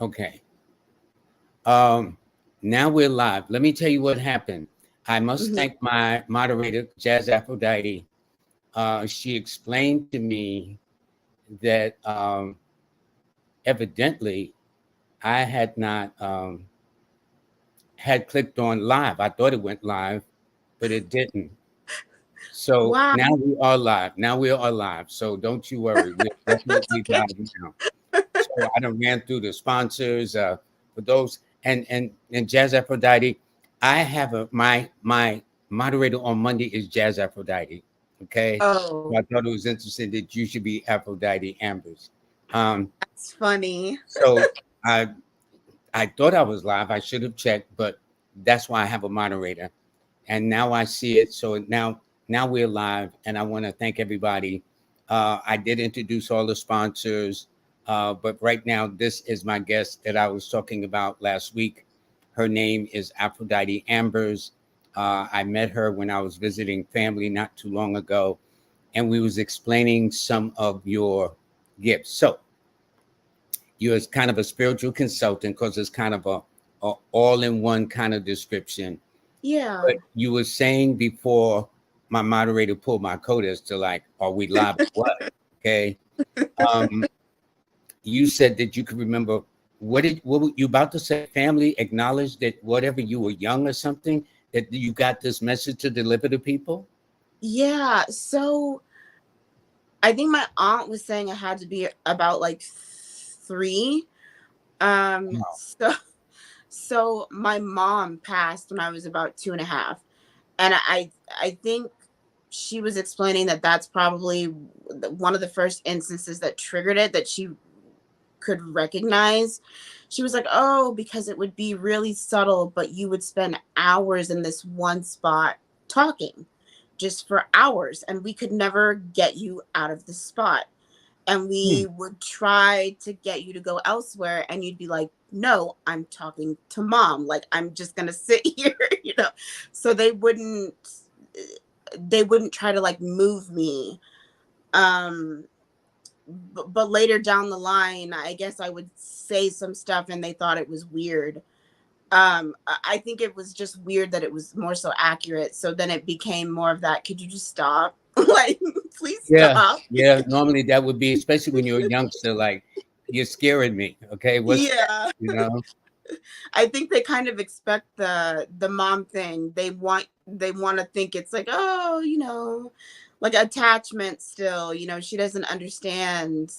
Okay. Um, Now we're live. Let me tell you what happened. I must Mhm. thank my moderator, Jazz Aphrodite. She explained to me that evidently I had not had clicked on live. I thought it went live, but it didn't. So Wow. now we are live. Now we are live. So don't you worry. We're It's definitely okay. live now. So I done ran through the sponsors for those and Jazz Aphrodite. I have my moderator on Monday is Jazz Aphrodite. Okay. So Oh, I thought it was interesting that you should be Aphrodite Ambers. Um, that's funny. so I I thought I was live. I should have checked, but that's why I have a moderator. And now I see it. So now we're live, and I want to thank everybody. I did introduce all the sponsors, but right now this is my guest that I was talking about last week. Her name is Aphrodite Ambers. I met her when I was visiting family not too long ago, and we was explaining some of your gifts. So you're kind of a spiritual consultant because it's kind of a all-in-one kind of description. Yeah. But you were saying before my moderator pulled my code as to like, are we live or what? Okay. Um, you said that you could remember what were you about to say? Family acknowledged that whatever you were young or something, that you got this message to deliver to people. Yeah. So I think my aunt was saying I had to be about like 3. Um, Wow. so so my mom passed when I was about 2.5. And I think she was explaining that that's probably one of the first instances that triggered it, that she could recognize. She was like, oh, because it would be really subtle, but you would spend hours in this one spot talking, just for hours, and we could never get you out of the spot. And Hmm. we would try to get you to go elsewhere, and you'd be like, no, I'm talking to mom, like I'm just gonna sit here, so they wouldn't try to like move me. Um but later down the line, I guess I would say some stuff and they thought it was weird. I think it was just weird that it was more so accurate, so then it became more of that, could you just stop? Like, please Yeah, stop. yeah. Normally that would be, especially when you're a youngster, like you're scaring me. Okay, what's that? Yeah. You know? I think they kind of expect the mom thing. They want to think it's like, oh, like attachment still. She doesn't understand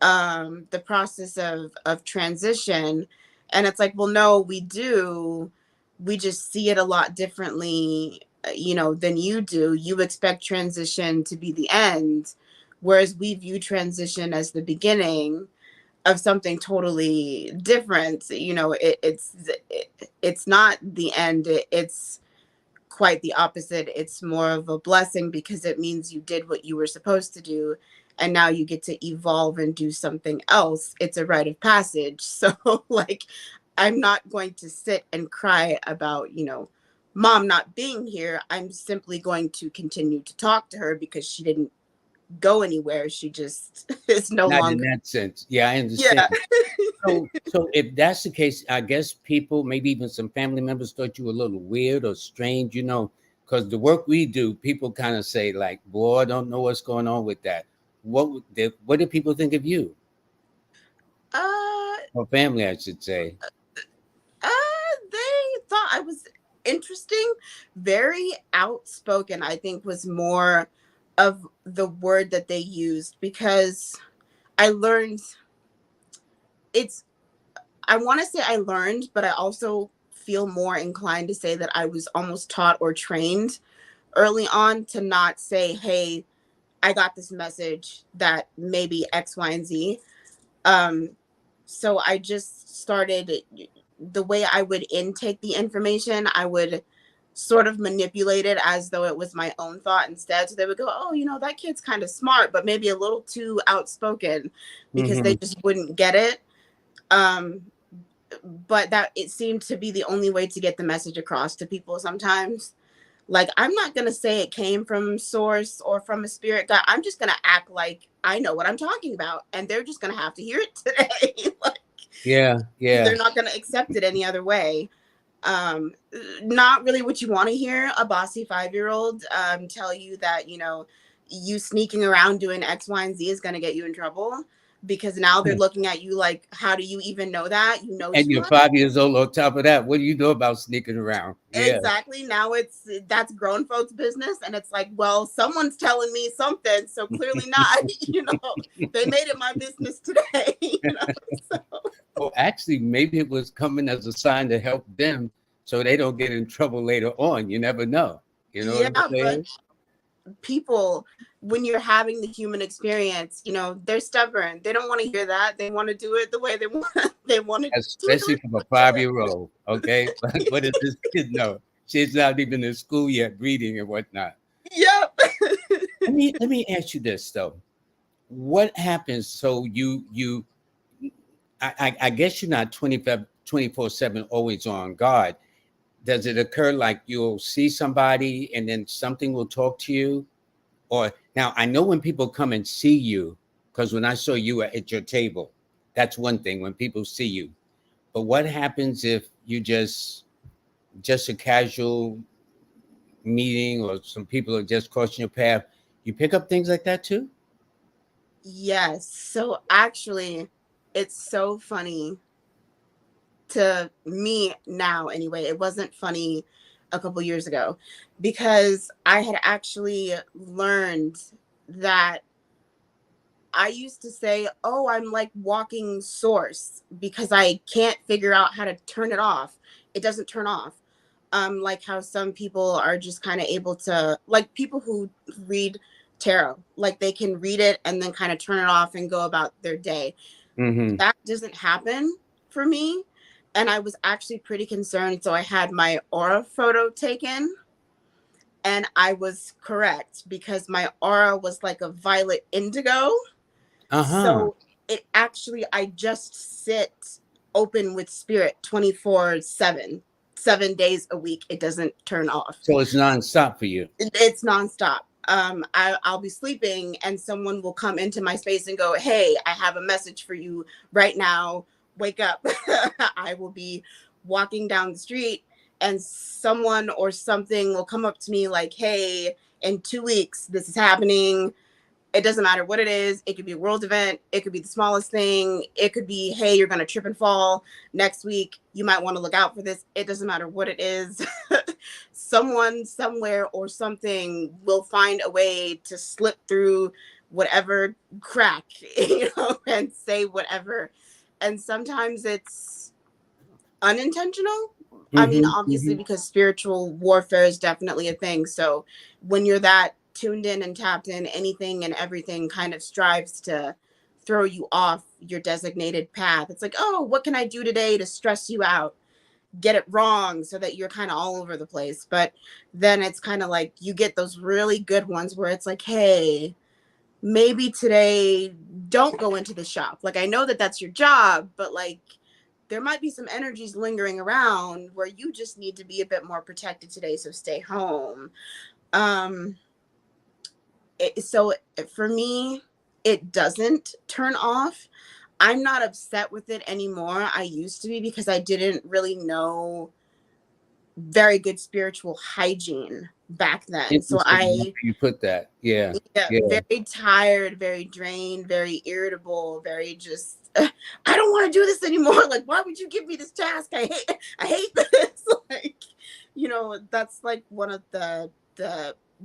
the process of transition. And it's like, well, no, we do. We just see it a lot differently, than you do. You expect transition to be the end, whereas we view transition as the beginning of something totally different. It's not the end. It's quite the opposite. It's more of a blessing because it means you did what you were supposed to do, and now you get to evolve and do something else. It's a rite of passage. So like, I'm not going to sit and cry about, mom not being here. I'm simply going to continue to talk to her because she didn't go anywhere. She just is no Not in longer. that sense. Yeah, I Yeah. understand. So if that's the case, I guess people, maybe even some family members, thought you were a little weird or strange, because the work we do, people kind of say like, "Boy, I don't know what's going on with that." What did people think of you uh or family, I should say? they thought I was interesting, very outspoken. I think was more of the word that they used, because I learned it's I want to say I learned, but I also feel more inclined to say that I was almost taught or trained early on to not say, "Hey, I got this message that maybe X, Y, and Z." Um, so I just started, the way I would intake the information, I would sort of manipulate it as though it was my own thought instead. So they would go, oh, that kid's kind of smart, but maybe a little too outspoken, because they Hmm. just wouldn't get it. Um, but that it seemed to be the only way to get the message across to people sometimes. Like, I'm not going to say it came from source or from a spirit guide. I'm just going to act like I know what I'm talking about, and they're just going to have to hear it today. Like, Yeah, They're yeah. not going to accept it any other way. um Not really what you want to hear a bossy 5-year-old tell you that, you sneaking around doing X, Y, and Z is going to get you in trouble, because now they're looking at you like, how do you even know that? You know And too you're much. 5 years old on top of that. What do you know about sneaking around? Yeah. Exactly. Now that's grown folks business, and it's like, well, someone's telling me something, so clearly not. They made it my business today. So Well, actually, maybe it was coming as a sign to help them so they don't get in trouble later on. You never know. You know what yeah, I'm but saying? people, when you're having the human experience, they're stubborn. They don't want to hear that. They want to do it the way they want. They want to do Especially from a it. 5-year-old. Okay. What does this kid know? She's not even in school yet, reading and whatnot. Yep. Let me ask you this though. What happens? So I guess you're not 24/7 always on guard. Does it occur like you'll see somebody and then something will talk to you? Or now I know when people come and see you, because when I saw you at your table, that's one thing when people see you. But what happens if you just a casual meeting or some people are just crossing your path? You pick up things like that too? Yes. So actually, it's so funny to me now anyway. It wasn't funny a couple years ago, because I had actually learned that I used to say, "Oh, I'm like walking source," because I can't figure out how to turn it off. It doesn't turn off. Like how some people are just kind of able to, like people who read tarot, like they can read it and then kind of turn it off and go about their day. Mm-hmm. That doesn't happen for me. And I was actually pretty concerned. So I had my aura photo taken, and I was correct because my aura was like a violet indigo. Uh-huh. So it actually, I just sit open with spirit 24/7, 7 days a week. It doesn't turn off. So it's nonstop for you. It's nonstop. I'll be sleeping and someone will come into my space and go, "Hey, I have a message for you right now. Wake up." I will be walking down the street and someone or something will come up to me like, "Hey, in 2 weeks, this is happening." It doesn't matter what it is. It could be a world event. It could be the smallest thing. It could be, "Hey, you're going to trip and fall next week. You might want to look out for this." It doesn't matter what it is. Someone, somewhere, or something will find a way to slip through whatever crack, and say whatever. And sometimes it's unintentional. I mean, Mm-hmm. obviously, Mm-hmm. because spiritual warfare is definitely a thing. So when you're that tuned in and tapped in, anything and everything kind of strives to throw you off your designated path. It's like, "Oh, what can I do today to stress you out?" Get it wrong so that you're kind of all over the place. But then it's kind of like you get those really good ones where it's like, "Hey, maybe today don't go into the shop. Like, I know that that's your job, but like there might be some energies lingering around where you just need to be a bit more protected today, so stay home." um so for me, it doesn't turn off. I'm not upset with it anymore. I used to be, because I didn't really know very good spiritual hygiene back then. So Interesting how I, you put that. Yeah. yeah, Yeah. very tired, very drained, very irritable, very just I don't want to do this anymore. Like, why would you give me this task? I hate this. Like, that's like one of the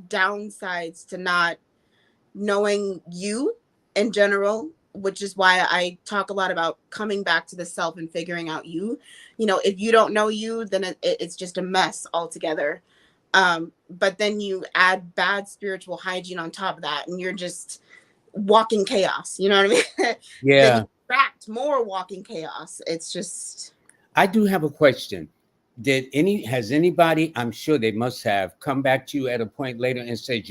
downsides to not knowing you in general, which is why I talk a lot about coming back to the self and figuring out you. If you don't know you, then it's just a mess altogether. But then you add bad spiritual hygiene on top of that, and you're just walking chaos. You know what I mean? Then you Yeah. attract more walking chaos. It's just, I do have a question. Has anybody, I'm sure they must have, come back to you at a point later and said,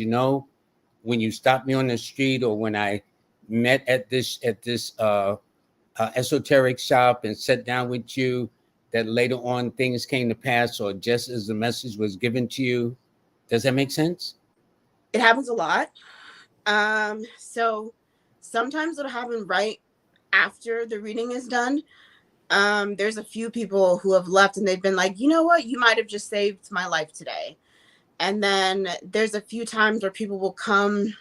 when you stopped me on the street or when I met at this esoteric shop and sat down with you, that later on things came to pass or just as the message was given to you? Does that make sense? it happens a lot. So sometimes it'll happen right after the reading is done. There's a few people who have left and they've been like, you know what, you might have just saved my life today. And then there's a few times where people will come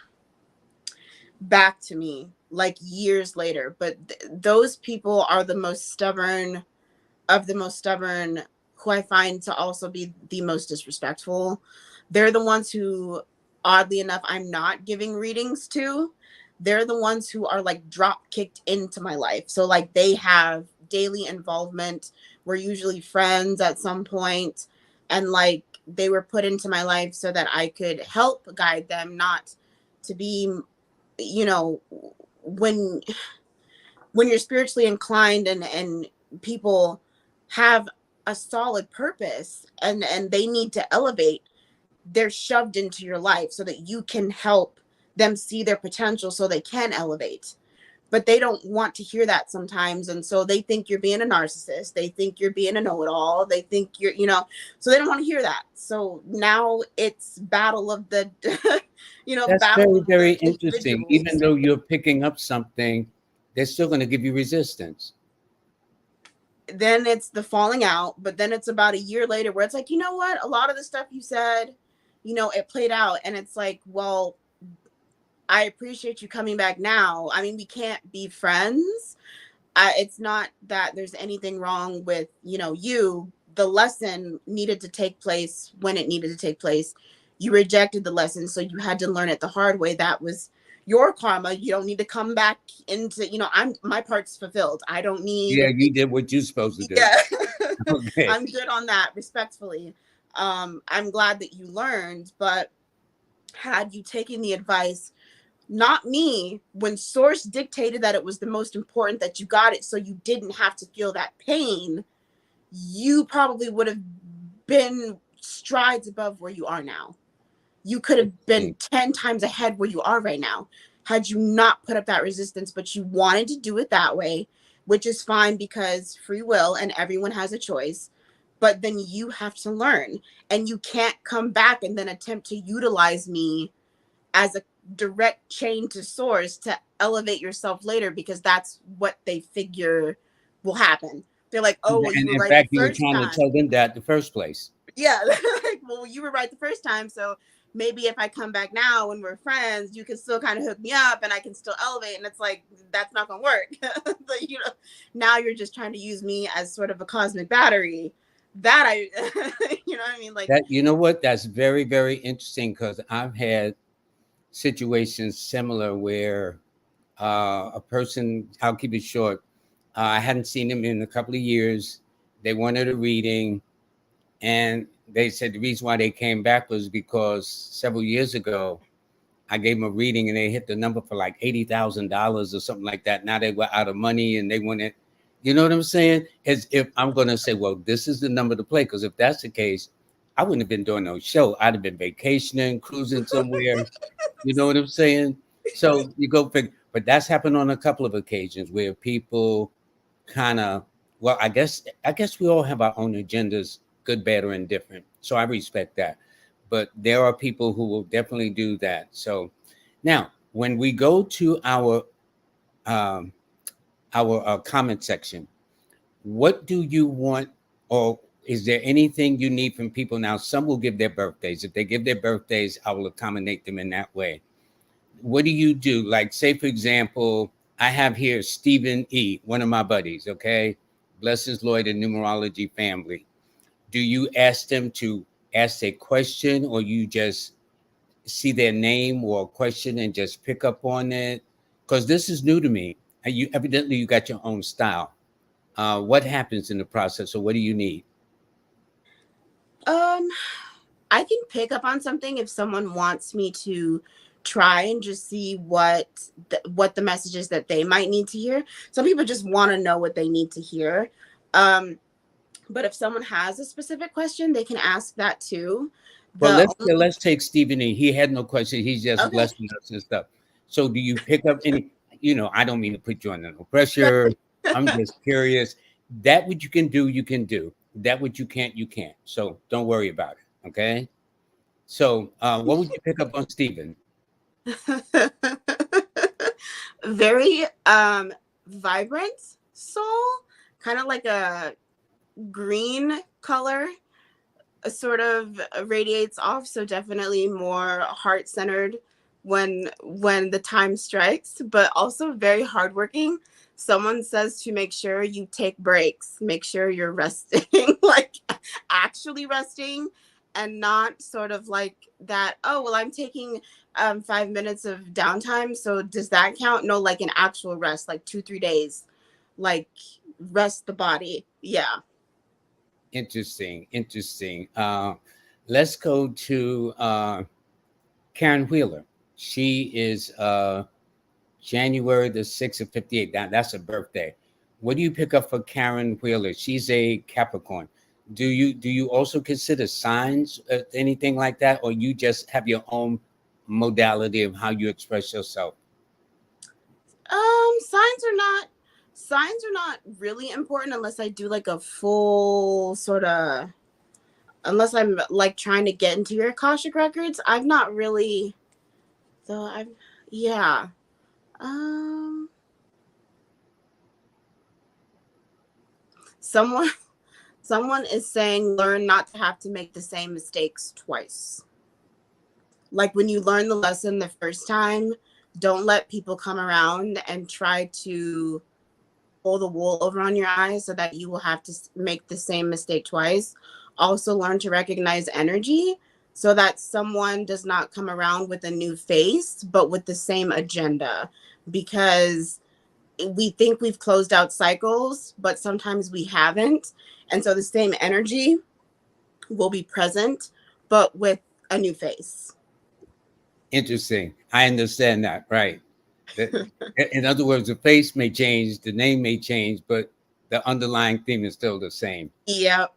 back to me like years later, but those people are the most stubborn of the most stubborn, who I find to also be the most disrespectful. They're the ones who, oddly enough, I'm not giving readings to. They're the ones who are like drop kicked into my life. So like they have daily involvement. We're usually friends at some point, and like they were put into my life so that I could help guide them, not to be, you know, when you're spiritually inclined and people have a solid purpose and they need to elevate, they're shoved into your life so that you can help them see their potential so they can elevate. But they don't want to hear that sometimes, and so they think you're being a narcissist, they think you're being a know-it-all, they think you're, you know, so they don't want to hear that. So now it's battle of the That's battle very, of very the interesting. Even individuals. though you're picking up something, they're still going to give you resistance. Then it's the falling out, but then it's about a year later where it's like, you know what, a lot of the stuff you said, it played out, and it's like, well, I appreciate you coming back now. I mean, we can't be friends. It's not that there's anything wrong with you. The lesson needed to take place when it needed to take place. You rejected the lesson, so you had to learn it the hard way. That was your karma. You don't need to come back into, my part's fulfilled. I don't Yeah, need. you did what you're supposed to do. Yeah. Okay. I'm good on that, respectfully. I'm glad that you learned, but had you taken the advice, not me, when source dictated that it was the most important that you got it so you didn't have to feel that pain, you probably would have been strides above where you are now. You could have been 10 times ahead where you are right now had you not put up that resistance, but you wanted to do it that way, which is fine because free will and everyone has a choice. But then you have to learn, and you can't come back and then attempt to utilize me as a direct chain to source to elevate yourself later, because that's what they figure will happen. They're like, oh, well, you And were in right the fact, you were first trying to time. tell them that the first place. Yeah. Like, well, you were right the first time, so maybe if I come back now when we're friends, you can still kind of hook me up and I can still elevate. And it's like, that's not gonna work. But now you're just trying to use me as sort of a cosmic battery. That I you know what I mean? Like, That, you know what? That's very, very interesting because I've had situations similar where a person, I'll keep it short, I hadn't seen him in a couple of years. They wanted a reading, and they said the reason why they came back was because several years ago, I gave them a reading and they hit the number for like $80,000 or something like that. Now they were out of money and they wanted, you know what I'm saying? As if I'm going to say, well, this is the number to play. Because if that's the case, I wouldn't have been doing no show. I'd have been vacationing, cruising somewhere. You know what I'm saying? So you go figure. But that's happened on a couple of occasions where people kind of, well, I guess we all have our own agendas, good, bad, or indifferent. So I respect that. But there are people who will definitely do that. So now, when we go to um, our comment section, what do you want, or is there anything you need from people? Now, some will give their birthdays. If they give their birthdays, I will accommodate them in that way. What do you do? Like, say, for example, I have here Stephen E., one of my buddies, okay? Blessings, Lloyd, and numerology family. Do you ask them to ask a question, or you just see their name or a question and just pick up on it? Because this is new to me. And you evidently you got your own style. What happens in the process, or what do you need? um I can pick up on something if someone wants me to try and just see what the messages that they might need to hear. Some people just want to know what they need to hear. Um, but if someone has a specific question, they can ask that too. Well, The let's only let's take Stephen E. He had no question. He's just Okay. blessing us and stuff. So, do you pick up any? I don't mean to put you under no pressure. I'm just curious. That what you can do, you can do. That what you can't, you can't. So don't worry about it. Okay. So, what would you pick up on Stephen? Very vibrant soul, kind of like a green color, sort of radiates off, so definitely more heart-centered when the time strikes, but also very hardworking. Someone says to make sure you take breaks, make sure you're resting, like actually resting, and not sort of like that, oh well, I'm taking 5 minutes of downtime, so does that count? No, like an actual rest, like 2-3 days, like rest the body. Yeah. Interesting, interesting. Let's go to Karen Wheeler. She is January the 6th of 58. That's a birthday. What do you pick up for Karen Wheeler? She's a Capricorn. Do you also consider signs, anything like that, or you just have your own modality of how you express yourself? Signs are not really important unless I do like a full sort of, unless I'm like trying to get into your Akashic records. I've not really, though. I've Yeah. Um someone someone is saying learn not to have to make the same mistakes twice. Like when you learn the lesson the first time, don't let people come around and try to pull the wool over on your eyes so that you will have to make the same mistake twice. Also, learn to recognize energy so that someone does not come around with a new face, but with the same agenda. Because we think we've closed out cycles, but sometimes we haven't. And so the same energy will be present, but with a new face. Interesting. I understand that, right? That- in other words, the face may change, the name may change, but the underlying theme is still the same. Yep.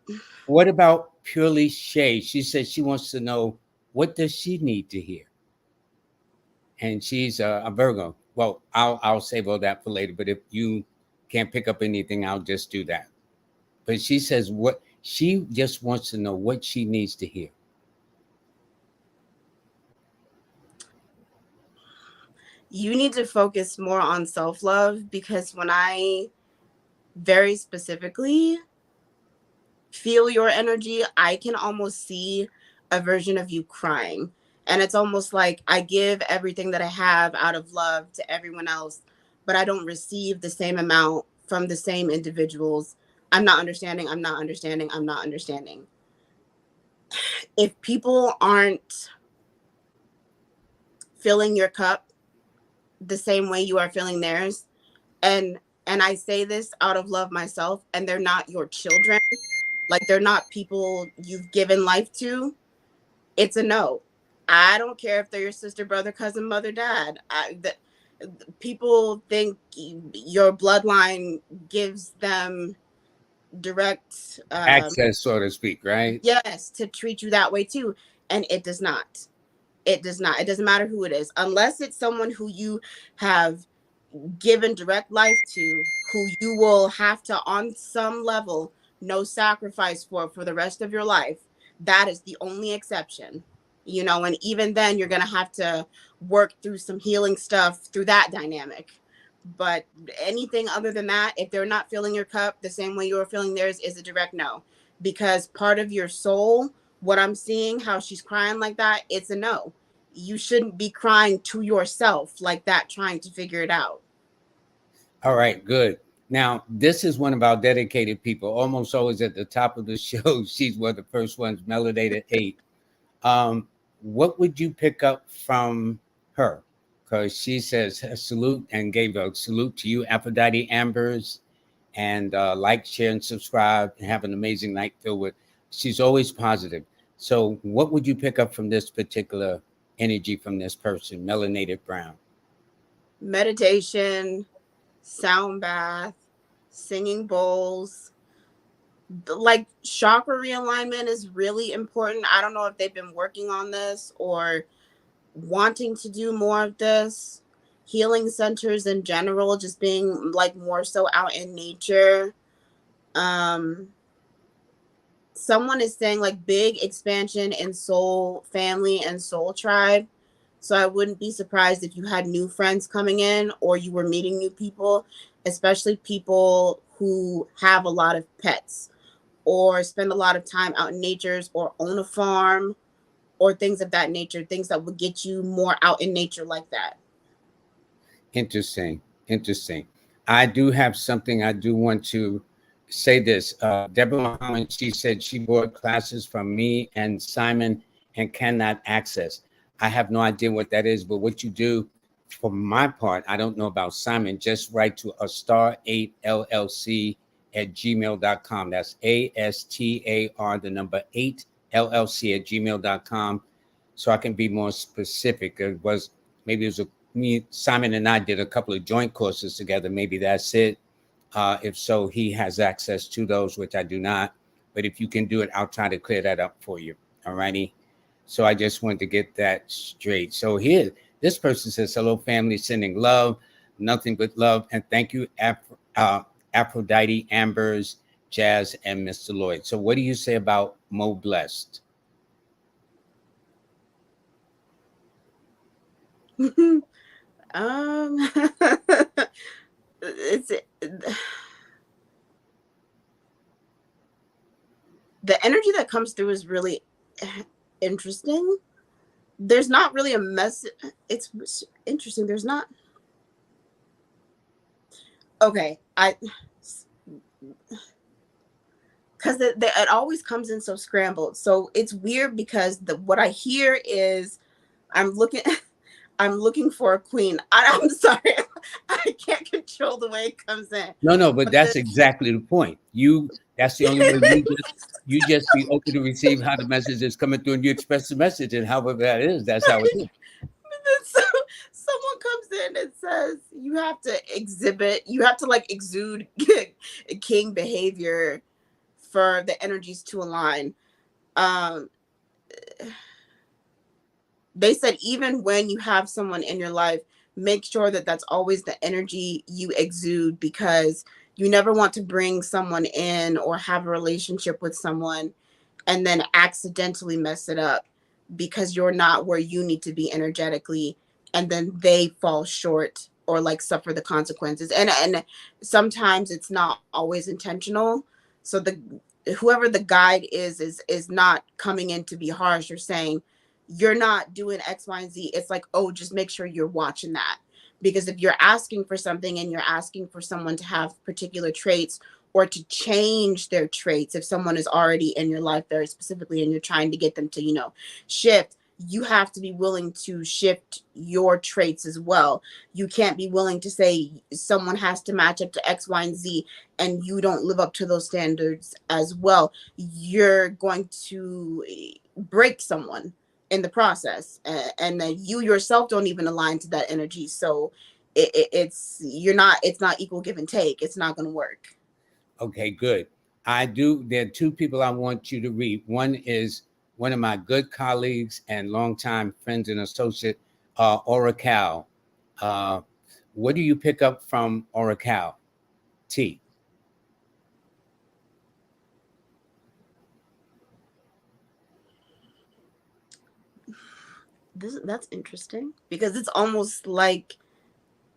What about purely Shay? She says she wants to know, what does she need to hear? And she's a Virgo. Well, I'll save all that for later. But if you can't pick up anything, I'll just do that. But she says what she just wants to know what she needs to hear. You need to focus more on self love, because when I very specifically feel your energy, I can almost see a version of you crying. And it's almost like I give everything that I have out of love to everyone else, but I don't receive the same amount from the same individuals. I'm not understanding. I'm not understanding. I'm not understanding. If people aren't filling your cup the same way you are filling theirs, and I say this out of love myself, and they're not your children, like they're not people you've given life to, it's a no. I don't care if they're your sister, brother, cousin, mother, dad. People think your bloodline gives them direct, Access, so to speak, right? yes, to treat you that way too, and it does not. It does not. It doesn't matter who it is, unless it's someone who you have given direct life to, who you will have to, on some level, no sacrifice for the rest of your life. That is the only exception, and even then you're going to have to work through some healing stuff through that dynamic. But anything other than that, if they're not filling your cup the same way you're filling theirs, is a direct no. Because part of your soul, what I'm seeing, how she's crying like that, it's a no. You shouldn't be crying to yourself like that, trying to figure it out. All right, good. Now, this is one of our dedicated people, almost always at the top of the show. She's one of the first ones, Melod Dat 8. What would you pick up from her? Because she says a salute and gave a salute to you, Aphrodite Ambers, and like, share, and subscribe, and have an amazing night filled with. She's always positive. So, what would you pick up from this particular energy from this person, Melanated Brown? Meditation, sound bath, singing bowls. Like chakra realignment is really important. I don't know if they've been working on this or wanting to do more of this. Healing centers in general, just being like more so out in nature. Um, Someone is saying like big expansion in soul family and soul tribe. So I wouldn't be surprised if you had new friends coming in or you were meeting new people, especially people who have a lot of pets or spend a lot of time out in natures or own a farm or things of that nature, things that would get you more out in nature like that. Interesting. Interesting. I do have something I do want to say this. Deborah Muhammad, she said she bought classes from me and Simon and cannot access. I have no idea what that is, but what you do, for my part, I don't know about Simon, just write to a star 8 LLC at gmail.com. That's ASTAR, the number 8 LLC at gmail.com. So I can be more specific. Maybe it was Simon and I did a couple of joint courses together. Maybe that's it. If so, he has access to those, which I do not. But if you can do it, I'll try to clear that up for you. All righty. So I just wanted to get that straight. So here, this person says, hello, family, sending love, nothing but love. And thank you, Aphrodite, Ambers, Jazz, and Mr. Lloyd. So what do you say about Mo Blessed? It's the energy that comes through is really interesting. There's not really a message. It's interesting. There's not. Okay, because it always comes in so scrambled. So it's weird because what I hear is I'm looking for a queen. I'm sorry. I can't control the way it comes in. No, but that's exactly the point. That's the only way you just be open to receive how the message is coming through and you express the message, and however that is, that's how it is. So someone comes in and says you have to like exude king behavior for the energies to align. They said even when you have someone in your life, make sure that that's always the energy you exude, because you never want to bring someone in or have a relationship with someone and then accidentally mess it up because you're not where you need to be energetically, and then they fall short or like suffer the consequences. And sometimes it's not always intentional. So whoever the guide is not coming in to be harsh or saying you're not doing X, Y, and Z. It's like, oh, just make sure you're watching that. Because if you're asking for something and you're asking for someone to have particular traits or to change their traits, if someone is already in your life very specifically and you're trying to get them to, shift, you have to be willing to shift your traits as well. You can't be willing to say someone has to match up to X, Y, and Z and you don't live up to those standards as well. You're going to break someone in the process, and then you yourself don't even align to that energy. So it's not equal give and take. It's not going to work. Okay, good. There are two people I want you to read. One is one of my good colleagues and longtime friends and associate, Oracle. What do you pick up from Oracle? T. That's interesting because it's almost like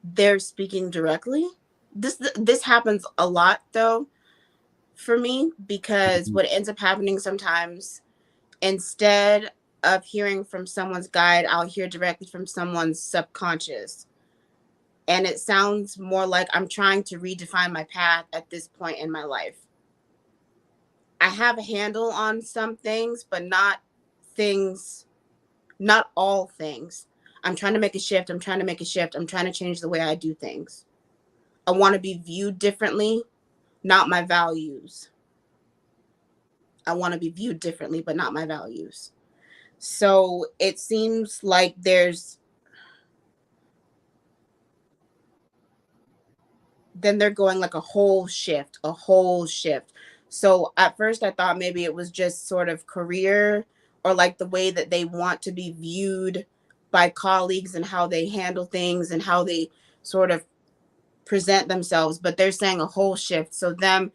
they're speaking directly. This happens a lot though for me, because what ends up happening sometimes, instead of hearing from someone's guide, I'll hear directly from someone's subconscious. And it sounds more like I'm trying to redefine my path at this point in my life. I have a handle on some things, but not all things. I'm trying to make a shift. I'm trying to change the way I do things. I want to be viewed differently, not my values. I want to be viewed differently, but not my values. So it seems like then they're going like a whole shift. So at first I thought maybe it was just sort of career or like the way that they want to be viewed by colleagues and how they handle things and how they sort of present themselves. But they're saying a whole shift. So them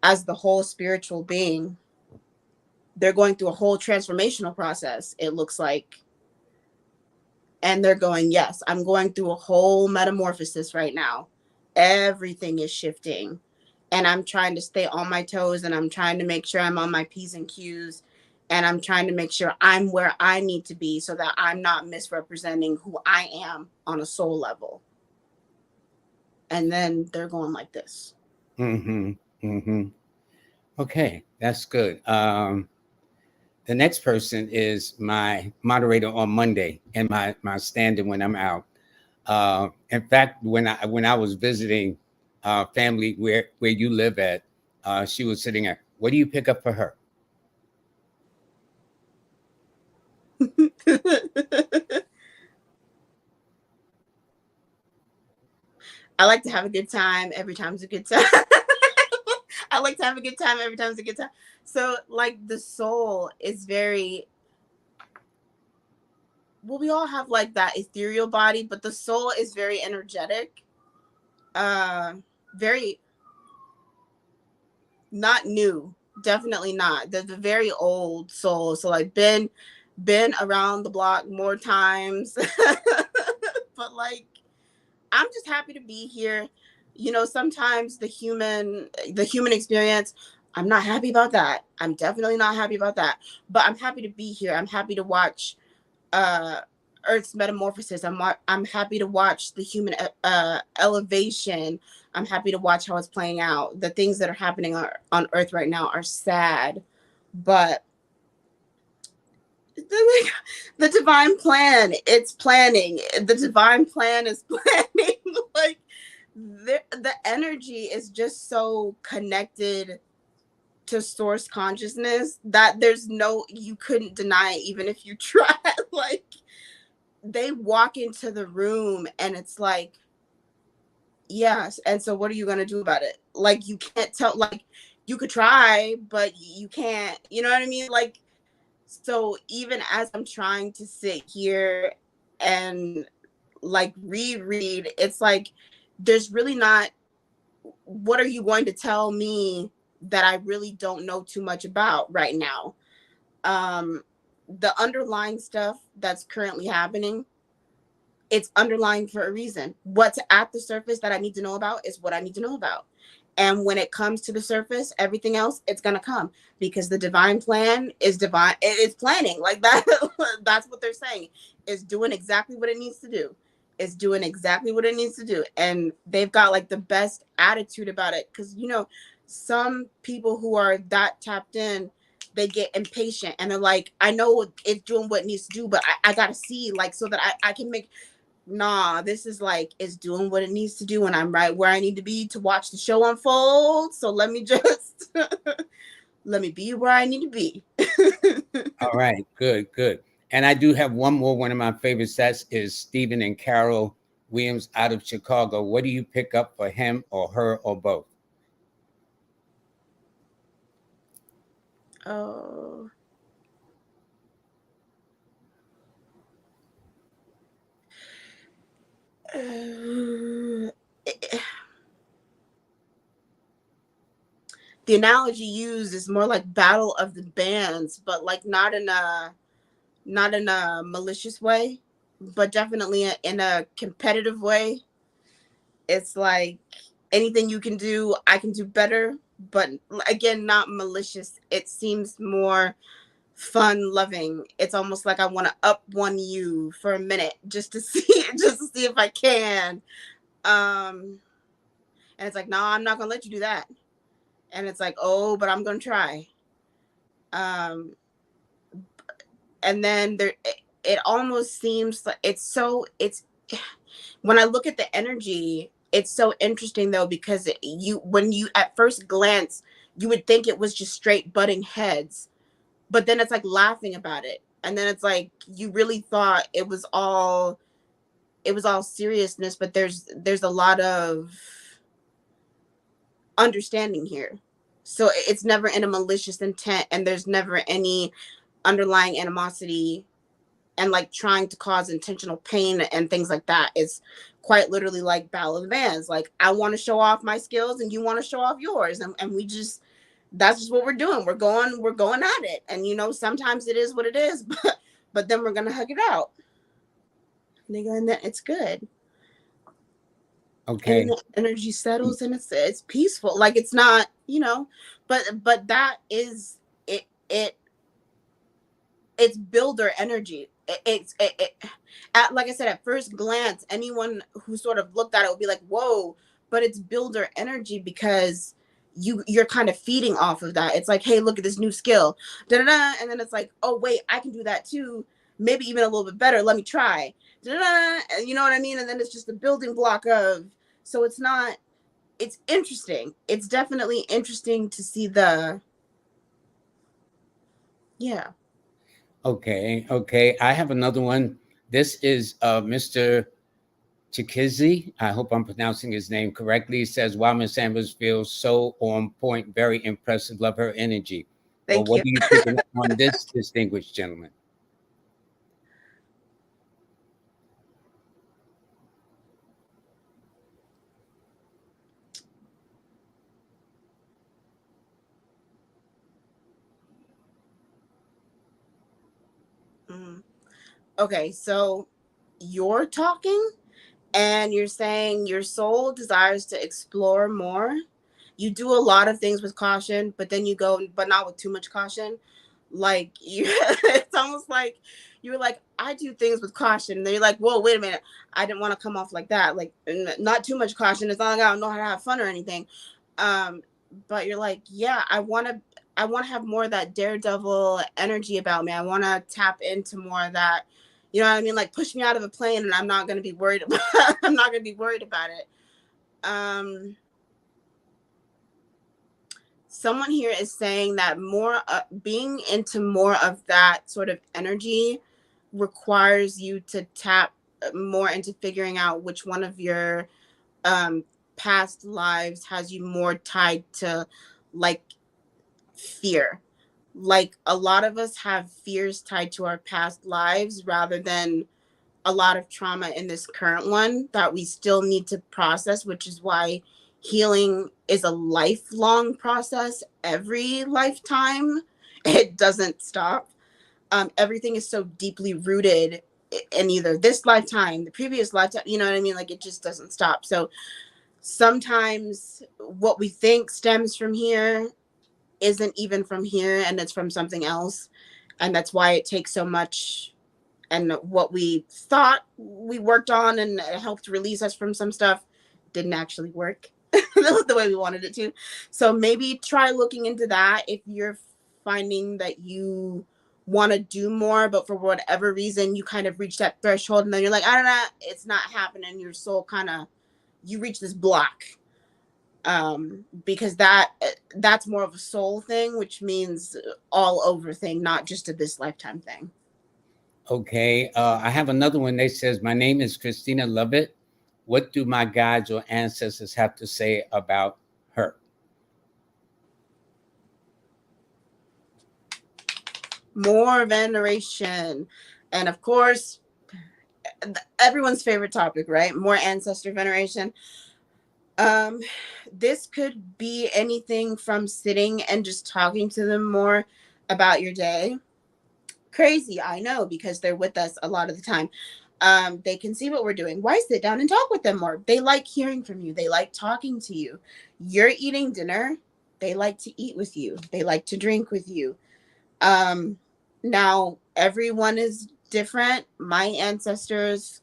as the whole spiritual being, they're going through a whole transformational process, it looks like. And they're going, yes, I'm going through a whole metamorphosis right now. Everything is shifting. and I'm trying to stay on my toes, and I'm trying to make sure I'm on my P's and Q's, and I'm trying to make sure I'm where I need to be so that I'm not misrepresenting who I am on a soul level. And then they're going like this. Mm-hmm. Mm-hmm. Okay, that's good. The next person is my moderator on Monday and my stand-in when I'm out. In fact, when I was visiting family where you live at, she was sitting at. What do you pick up for her? I like to have a good time every time's a good time. I like to have a good time every time's a good time. So like the soul is very, well, we all have like that ethereal body, but the soul is very energetic. Uh very not new. Definitely not. The very old soul. So like been around the block more times. But like I'm just happy to be here. You know, sometimes the human experience, I'm not happy about that. I'm definitely not happy about that. But I'm happy to be here. I'm happy to watch uh Earth's metamorphosis. I'm happy to watch the human elevation. I'm happy to watch how it's playing out. The things that are happening on Earth right now are sad, but the divine plan, it's planning. The divine plan is planning. Like the energy is just so connected to source consciousness that there's no, you couldn't deny it even if you tried. Like they walk into the room and it's like, yes, and so what are you going to do about it? Like you can't tell, like you could try but you can't, you know what I mean? Like, so even as I'm trying to sit here and like reread, it's like there's really not, what are you going to tell me that I really don't know too much about right now? The underlying stuff that's currently happening, it's underlying for a reason. What's at the surface that I need to know about is what I need to know about. And when it comes to the surface, everything else, it's going to come because the divine plan is divine. It's planning like that. That's what they're saying, is doing exactly what it needs to do. It's doing exactly what it needs to do. And they've got like the best attitude about it. Cause you know, some people who are that tapped in, they get impatient and they're like, I know it's doing what it needs to do, but I got to see like, so that I can make, nah, this is like, it's doing what it needs to do and I'm right where I need to be to watch the show unfold. So let me just let me be where I need to be. All right, good, good. And I do have one more. One of my favorite sets is Stephen and Carol Williams out of Chicago. What do you pick up for him or her or both? Oh. The analogy used is more like battle of the bands, but like not in a malicious way, but definitely in a competitive way. It's like anything you can do, I can do better, but again, not malicious. It seems more fun loving. It's almost like I want to up one you for a minute just to see just to see if I can. And it's like, no, I'm not gonna let you do that. And it's like, oh, but I'm gonna try. Um, and then it almost seems like it's when I look at the energy, it's so interesting though, because when you at first glance, you would think it was just straight butting heads, but then it's like laughing about it. And then it's like you really thought it was all seriousness, but there's a lot of understanding here. So it's never in a malicious intent and there's never any underlying animosity and like trying to cause intentional pain and things like that. It's quite literally like battle of the bands. Like I want to show off my skills and you want to show off yours. And we just, that's just what we're doing. We're going at it. And you know, sometimes it is what it is, but then we're gonna hug it out. Nigga, and then it's good. And then Okay. the energy settles and it's peaceful. Like it's not, but that is it it's builder energy. Like I said, at first glance, anyone who sort of looked at it would be like, whoa, but it's builder energy because you're kind of feeding off of that. It's like, hey, look at this new skill. Da-da-da, and then it's like, oh wait, I can do that too. Maybe even a little bit better. Let me try. Da-da-da, and you know what I mean? And then it's just a building block of, so it's not, it's interesting. It's definitely interesting to see the, yeah. Okay. Okay. I have another one. This is Mr. Chizzy. I hope I'm pronouncing his name correctly. He says, wow, Miss Amber's feels so on point, very impressive. Love her energy. Well, Thank what you. do you think on this distinguished gentleman? Mm. Okay, so you're talking and you're saying your soul desires to explore more. You do a lot of things with caution, but then you go, but not with too much caution. Like you, it's almost like you're like, I do things with caution. And then you're like, whoa, wait a minute. I didn't want to come off like that. Like, not too much caution. It's not like I don't know how to have fun or anything. Um, but you're like, yeah, I want to have more of that daredevil energy about me. I want to tap into more of that. You know what I mean? Like push me out of a plane, and I'm not going to be worried about. I'm not going to be worried about it. Um, Someone here is saying that more being into more of that sort of energy requires you to tap more into figuring out which one of your um, past lives has you more tied to like fear. Like a lot of us have fears tied to our past lives rather than a lot of trauma in this current one that we still need to process, which is why healing is a lifelong process every lifetime. It doesn't stop. Everything is so deeply rooted in either this lifetime, the previous lifetime, you know what I mean? Like it just doesn't stop. So sometimes what we think stems from here isn't even from here and it's from something else. And that's why it takes so much, and what we thought we worked on and helped release us from some stuff didn't actually work the way we wanted it to. So maybe try looking into that if you're finding that you want to do more, but for whatever reason you kind of reach that threshold and then you're like, I don't know, it's not happening. Your soul kind of, you reach this block. Because that's more of a soul thing, which means all over thing, not just a this lifetime thing. Okay. I have another one. They says, my name is Christina Lovett. What do my guides or ancestors have to say about her? More veneration. And of course, everyone's favorite topic, right? More ancestor veneration. Um, this could be anything from sitting and just talking to them more about your day. Crazy, I know, because they're with us a lot of the time. They can see what we're doing. Why sit down and talk with them more? They like hearing from you. They like talking to you. You're eating dinner. They like to eat with you. They like to drink with you. Um, Now everyone is different. My ancestors,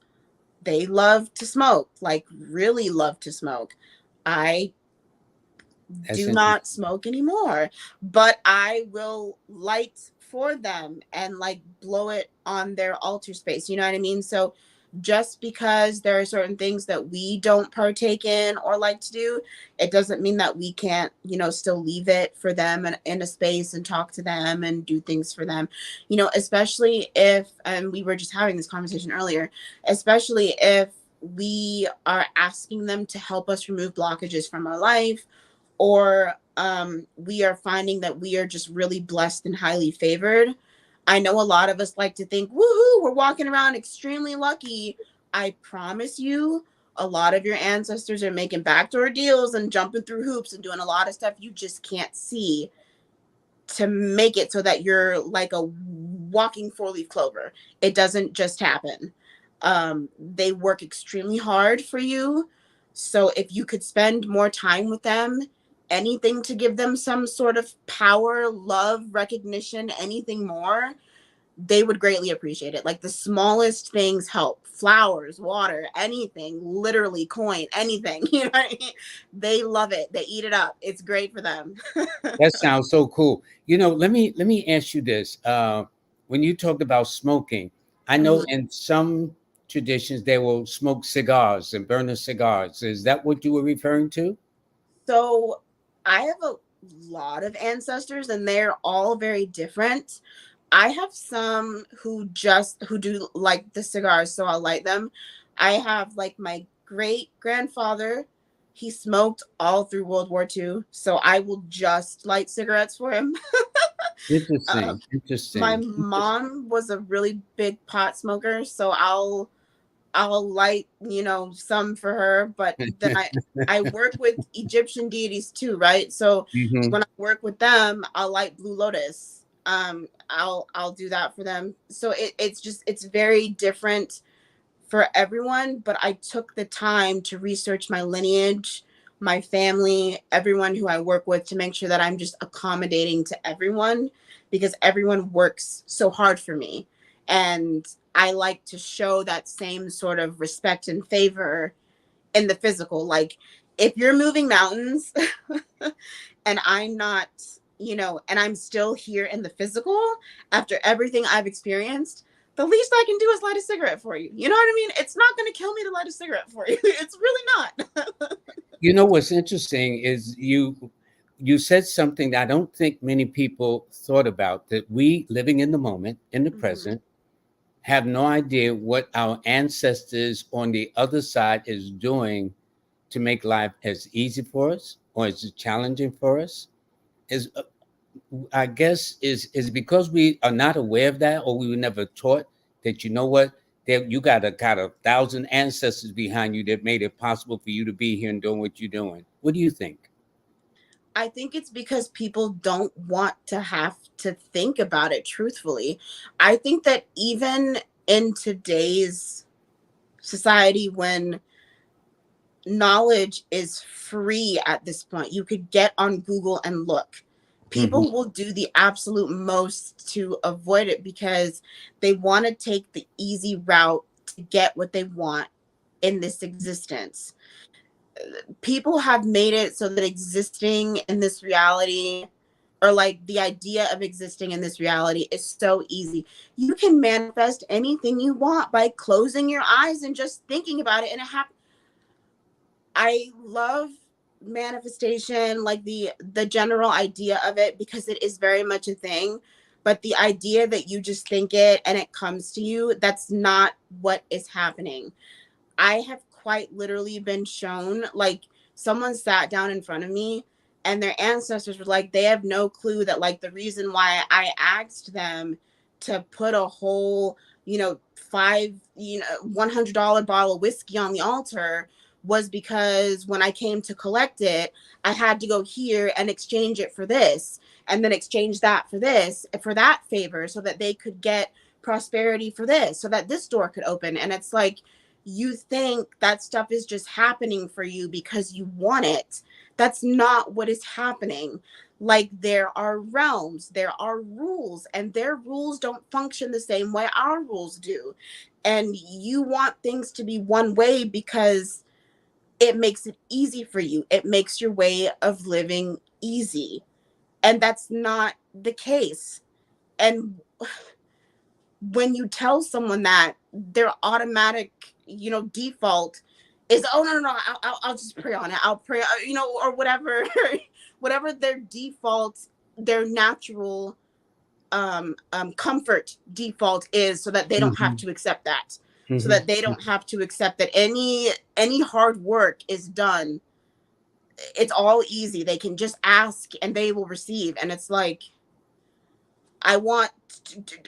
they love to smoke, like really love to smoke. I That's do interesting. not smoke anymore, but I will light for them and like blow it on their altar space. You know what I mean? So just because there are certain things that we don't partake in or like to do, it doesn't mean that we can't, still leave it for them and in a space and talk to them and do things for them. Especially if, and we were just having this conversation earlier, especially if we are asking them to help us remove blockages from our life, or we are finding that we are just really blessed and highly favored. I know a lot of us like to think, woohoo, we're walking around extremely lucky. I promise you, a lot of your ancestors are making backdoor deals and jumping through hoops and doing a lot of stuff you just can't see to make it so that you're like a walking four-leaf clover. It doesn't just happen. They work extremely hard for you. So if you could spend more time with them, anything to give them some sort of power, love, recognition, anything more, they would greatly appreciate it. Like the smallest things help. Flowers, water, anything, literally coin, anything. You know what I mean? They love it. They eat it up. It's great for them. That sounds so cool. Let me ask you this. When you talked about smoking, I know Mhm. in some traditions they will smoke cigars and burn the cigars. Is that what you were referring to? So I have a lot of ancestors and they're all very different. I have some who do like the cigars, so I'll light them. I have like my great grandfather. He smoked all through World War II, so I will just light cigarettes for him. Interesting. My Interesting. Interesting. mom was a really big pot smoker, so I'll light, some for her, but then I work with Egyptian deities too, right? So Hmm. when I work with them, I'll light Blue Lotus. I'll do that for them. So it's very different for everyone, but I took the time to research my lineage, my family, everyone who I work with to make sure that I'm just accommodating to everyone because everyone works so hard for me. And I like to show that same sort of respect and favor in the physical. Like if you're moving mountains and I'm not, and I'm still here in the physical after everything I've experienced, the least I can do is light a cigarette for you. You know what I mean? It's not going to kill me to light a cigarette for you. It's really not. You know what's interesting is you said something that I don't think many people thought about, that we living in the moment, in the Mhm. present, have no idea what our ancestors on the other side is doing to make life as easy for us or as challenging for us. Is I guess is because we are not aware of that, or we were never taught that, you know what, that you got a thousand ancestors behind you that made it possible for you to be here and doing what you're doing. What do you think? I think it's because people don't want to have to think about it truthfully. I think that even in today's society, when knowledge is free at this point. You could get on Google and look. Hmm. People will do the absolute most to avoid it because they want to take the easy route to get what they want in this existence. People have made it so that existing in this reality, or like the idea of existing in this reality, is so easy. You can manifest anything you want by closing your eyes and just thinking about it, and it happens. I love manifestation, like the general idea of it, because it is very much a thing. But the idea that you just think it and it comes to you, that's not what is happening. I have quite literally been shown, like, someone sat down in front of me and their ancestors were like, they have no clue that, like, the reason why I asked them to put a whole, $100 bottle of whiskey on the altar was because when I came to collect it, I had to go here and exchange it for this, and then exchange that for this, for that favor, so that they could get prosperity for this, so that this door could open. And it's like, you think that stuff is just happening for you because you want it. That's not what is happening. Like, there are realms, there are rules, and their rules don't function the same way our rules do. And you want things to be one way because it makes it easy for you, it makes your way of living easy. And that's not the case. And when you tell someone that, their automatic, default is, oh, no, no, no, I'll just pray on it, I'll pray, or whatever. Whatever their default, their natural comfort default is, so that they don't have Hmm. to accept that, so Hmm. that they don't have to accept that any hard work is done. It's all easy, they can just ask and they will receive. And it's like, I want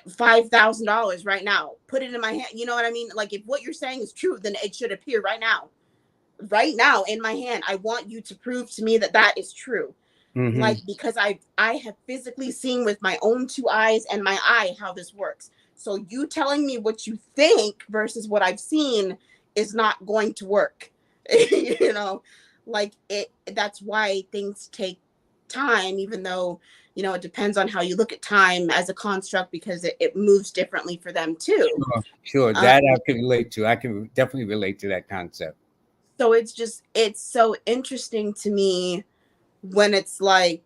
$5,000 right now. Put it in my hand. You know what I mean? Like, if what you're saying is true, then it should appear right now. Right now in my hand. I want you to prove to me that that is true. Hmm. Like, because I have physically seen with my own two eyes and my eye how this works. So you telling me what you think versus what I've seen is not going to work. You know, like that's why things take time, even though, it depends on how you look at time as a construct, because it moves differently for them too. Sure, sure. Um, That I can relate to. I can definitely relate to that concept. so it's so interesting to me when it's like,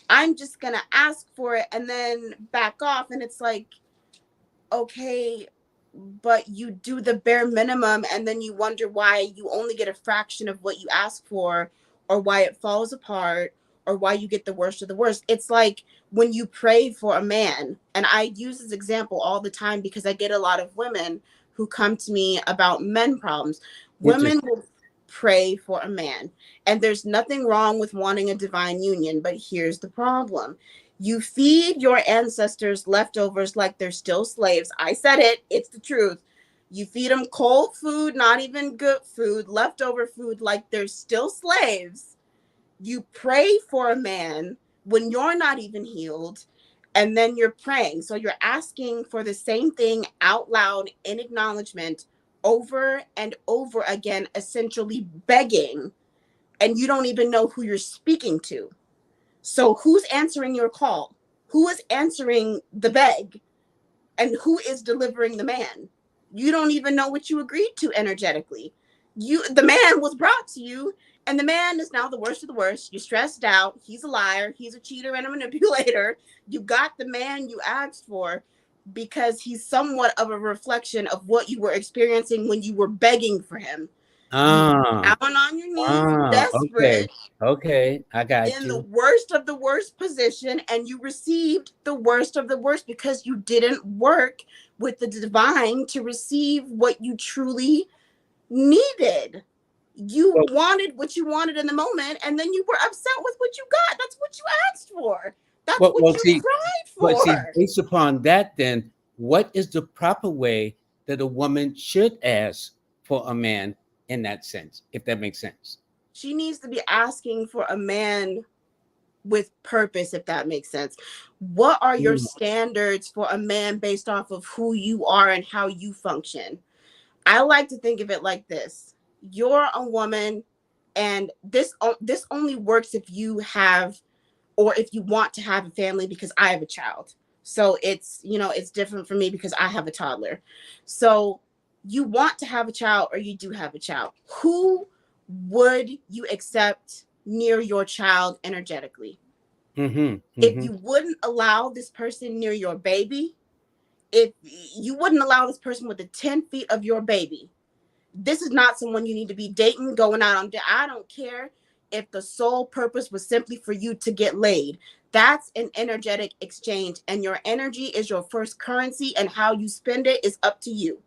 I'm just gonna ask for it and then back off, and it's like, okay, but you do the bare minimum, and then you wonder why you only get a fraction of what you ask for, or why it falls apart, or why you get the worst of the worst. It's like when you pray for a man, and I use this example all the time because I get a lot of women who come to me about men problems. Women Interesting. will pray for a man, and there's nothing wrong with wanting a divine union, but here's the problem: you feed your ancestors leftovers like they're still slaves. I said it, it's the truth. You feed them cold food, not even good food, leftover food like they're still slaves. You pray for a man when you're not even healed, and then you're praying. So you're asking for the same thing out loud in acknowledgement over and over again, essentially begging, and you don't even know who you're speaking to. So who's answering your call? Who is answering the beg? And who is delivering the man? You don't even know what you agreed to energetically. The man was brought to you, and the man is now the worst of the worst. You're stressed out. He's a liar. He's a cheater and a manipulator. You got the man you asked for because he's somewhat of a reflection of what you were experiencing when you were begging for him. You Ah, down on your knees, okay. desperate, Okay. I got in the you. worst of the worst position, and you received the worst of the worst because you didn't work with the divine to receive what you truly needed. You Well, wanted what you wanted in the moment, and then you were upset with what you got. That's what you asked for. That's well, what well, you see, cried but see, for. based upon that, then what is the proper way that a woman should ask for a man in that sense, if that makes sense? She needs to be asking for a man with purpose, if that makes sense. What are your Mm. standards for a man based off of who you are and how you function? I like to think of it like this: you're a woman, and this only works if you have, or if you want to have a family, because I have a child. So it's different for me because I have a toddler. So you want to have a child, or you do have a child. Who would you accept near your child energetically? Mm-hmm. If Mm-hmm. you wouldn't allow this person near your baby, if you wouldn't allow this person within 10 feet of your baby, this is not someone you need to be dating, going out on date. I don't care if the sole purpose was simply for you to get laid. That's an energetic exchange, and your energy is your first currency, and how you spend it is up to you.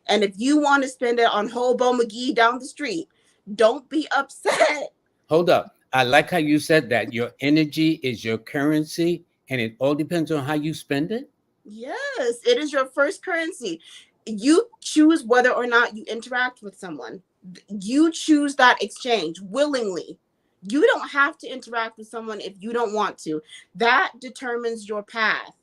And if you want to spend it on Hobo McGee down the street, don't be upset. Hold up. I like how you said that your energy is your currency and it all depends on how you spend it. Yes, it is your first currency. You choose whether or not you interact with someone. You choose that exchange willingly. You don't have to interact with someone if you don't want to. That determines your path,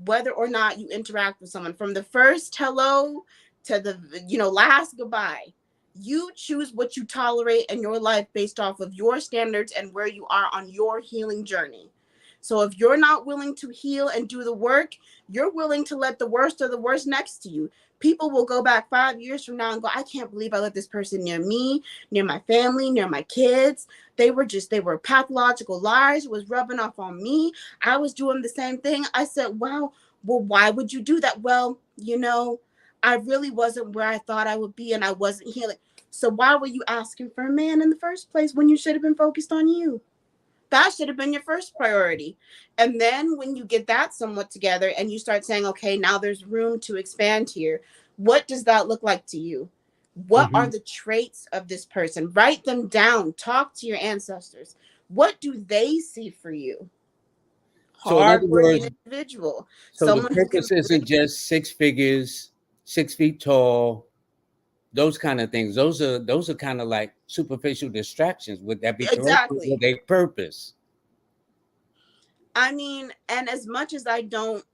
whether or not you interact with someone. From the first hello to the last goodbye. You choose what you tolerate in your life based off of your standards and where you are on your healing journey. So if you're not willing to heal and do the work, you're willing to let the worst of the worst next to you. People will go back 5 years from now and go, I can't believe I let this person near me, near my family, near my kids. They were pathological liars. It was rubbing off on me. I was doing the same thing. I said, wow, well, why would you do that? Well, I really wasn't where I thought I would be, and I wasn't healing. So why were you asking for a man in the first place when you should have been focused on you? That should have been your first priority. And then when you get that somewhat together and you start saying, okay, now there's room to expand here, what does that look like to you? What are Mm-hmm. the traits of this person? Write them down. Talk to your ancestors. What do they see for you? So in other words, Hardworking individual, so the someone who can purpose isn't bring. just six figures, 6 feet tall, those kind of things. Those are kind of like superficial distractions. Would that be correct? With Exactly. a purpose. I mean, and as much as I don't,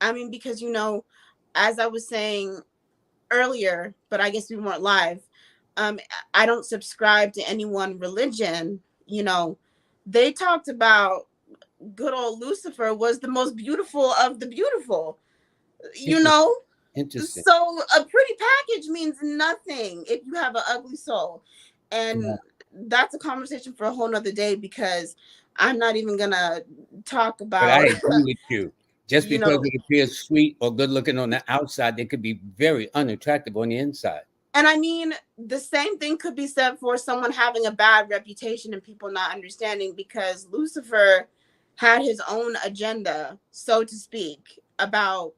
I mean, because, as I was saying earlier, but I guess we weren't live. um I don't subscribe to any one religion, you know, they talked about good old Lucifer was the most beautiful of the beautiful, you Interesting. know. Interesting. So a pretty package means nothing if you have an ugly soul. Yeah. And that's a conversation for a whole nother day, because I'm not even gonna talk But I about agree with you. Just you because know. it appears sweet or good looking on the outside, they could be very unattractive on the inside. And I mean, the same thing could be said for someone having a bad reputation and people not understanding, because Lucifer had his own agenda, so to speak, about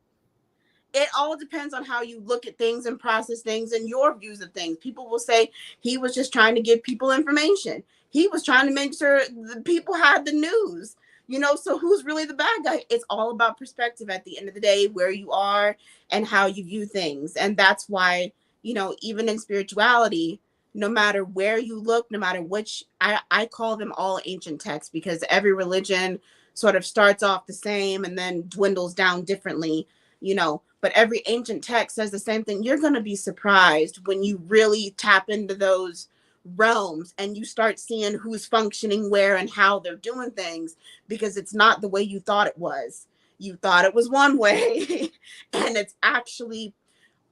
it. All depends on how you look at things and process things and your views of things. People will say he was just trying to give people information. He was trying to make sure the people had the news. You know, so who's really the bad guy? It's all about perspective at the end of the day, where you are and how you view things. And that's why, you know, even in spirituality, no matter where you look, no matter which, I call them all ancient texts, because every religion sort of starts off the same and then dwindles down differently, you know, but every ancient text says the same thing. You're going to be surprised when you really tap into those realms and you start seeing who's functioning where and how they're doing things, because it's not the way you thought it was. You thought it was one way and it's actually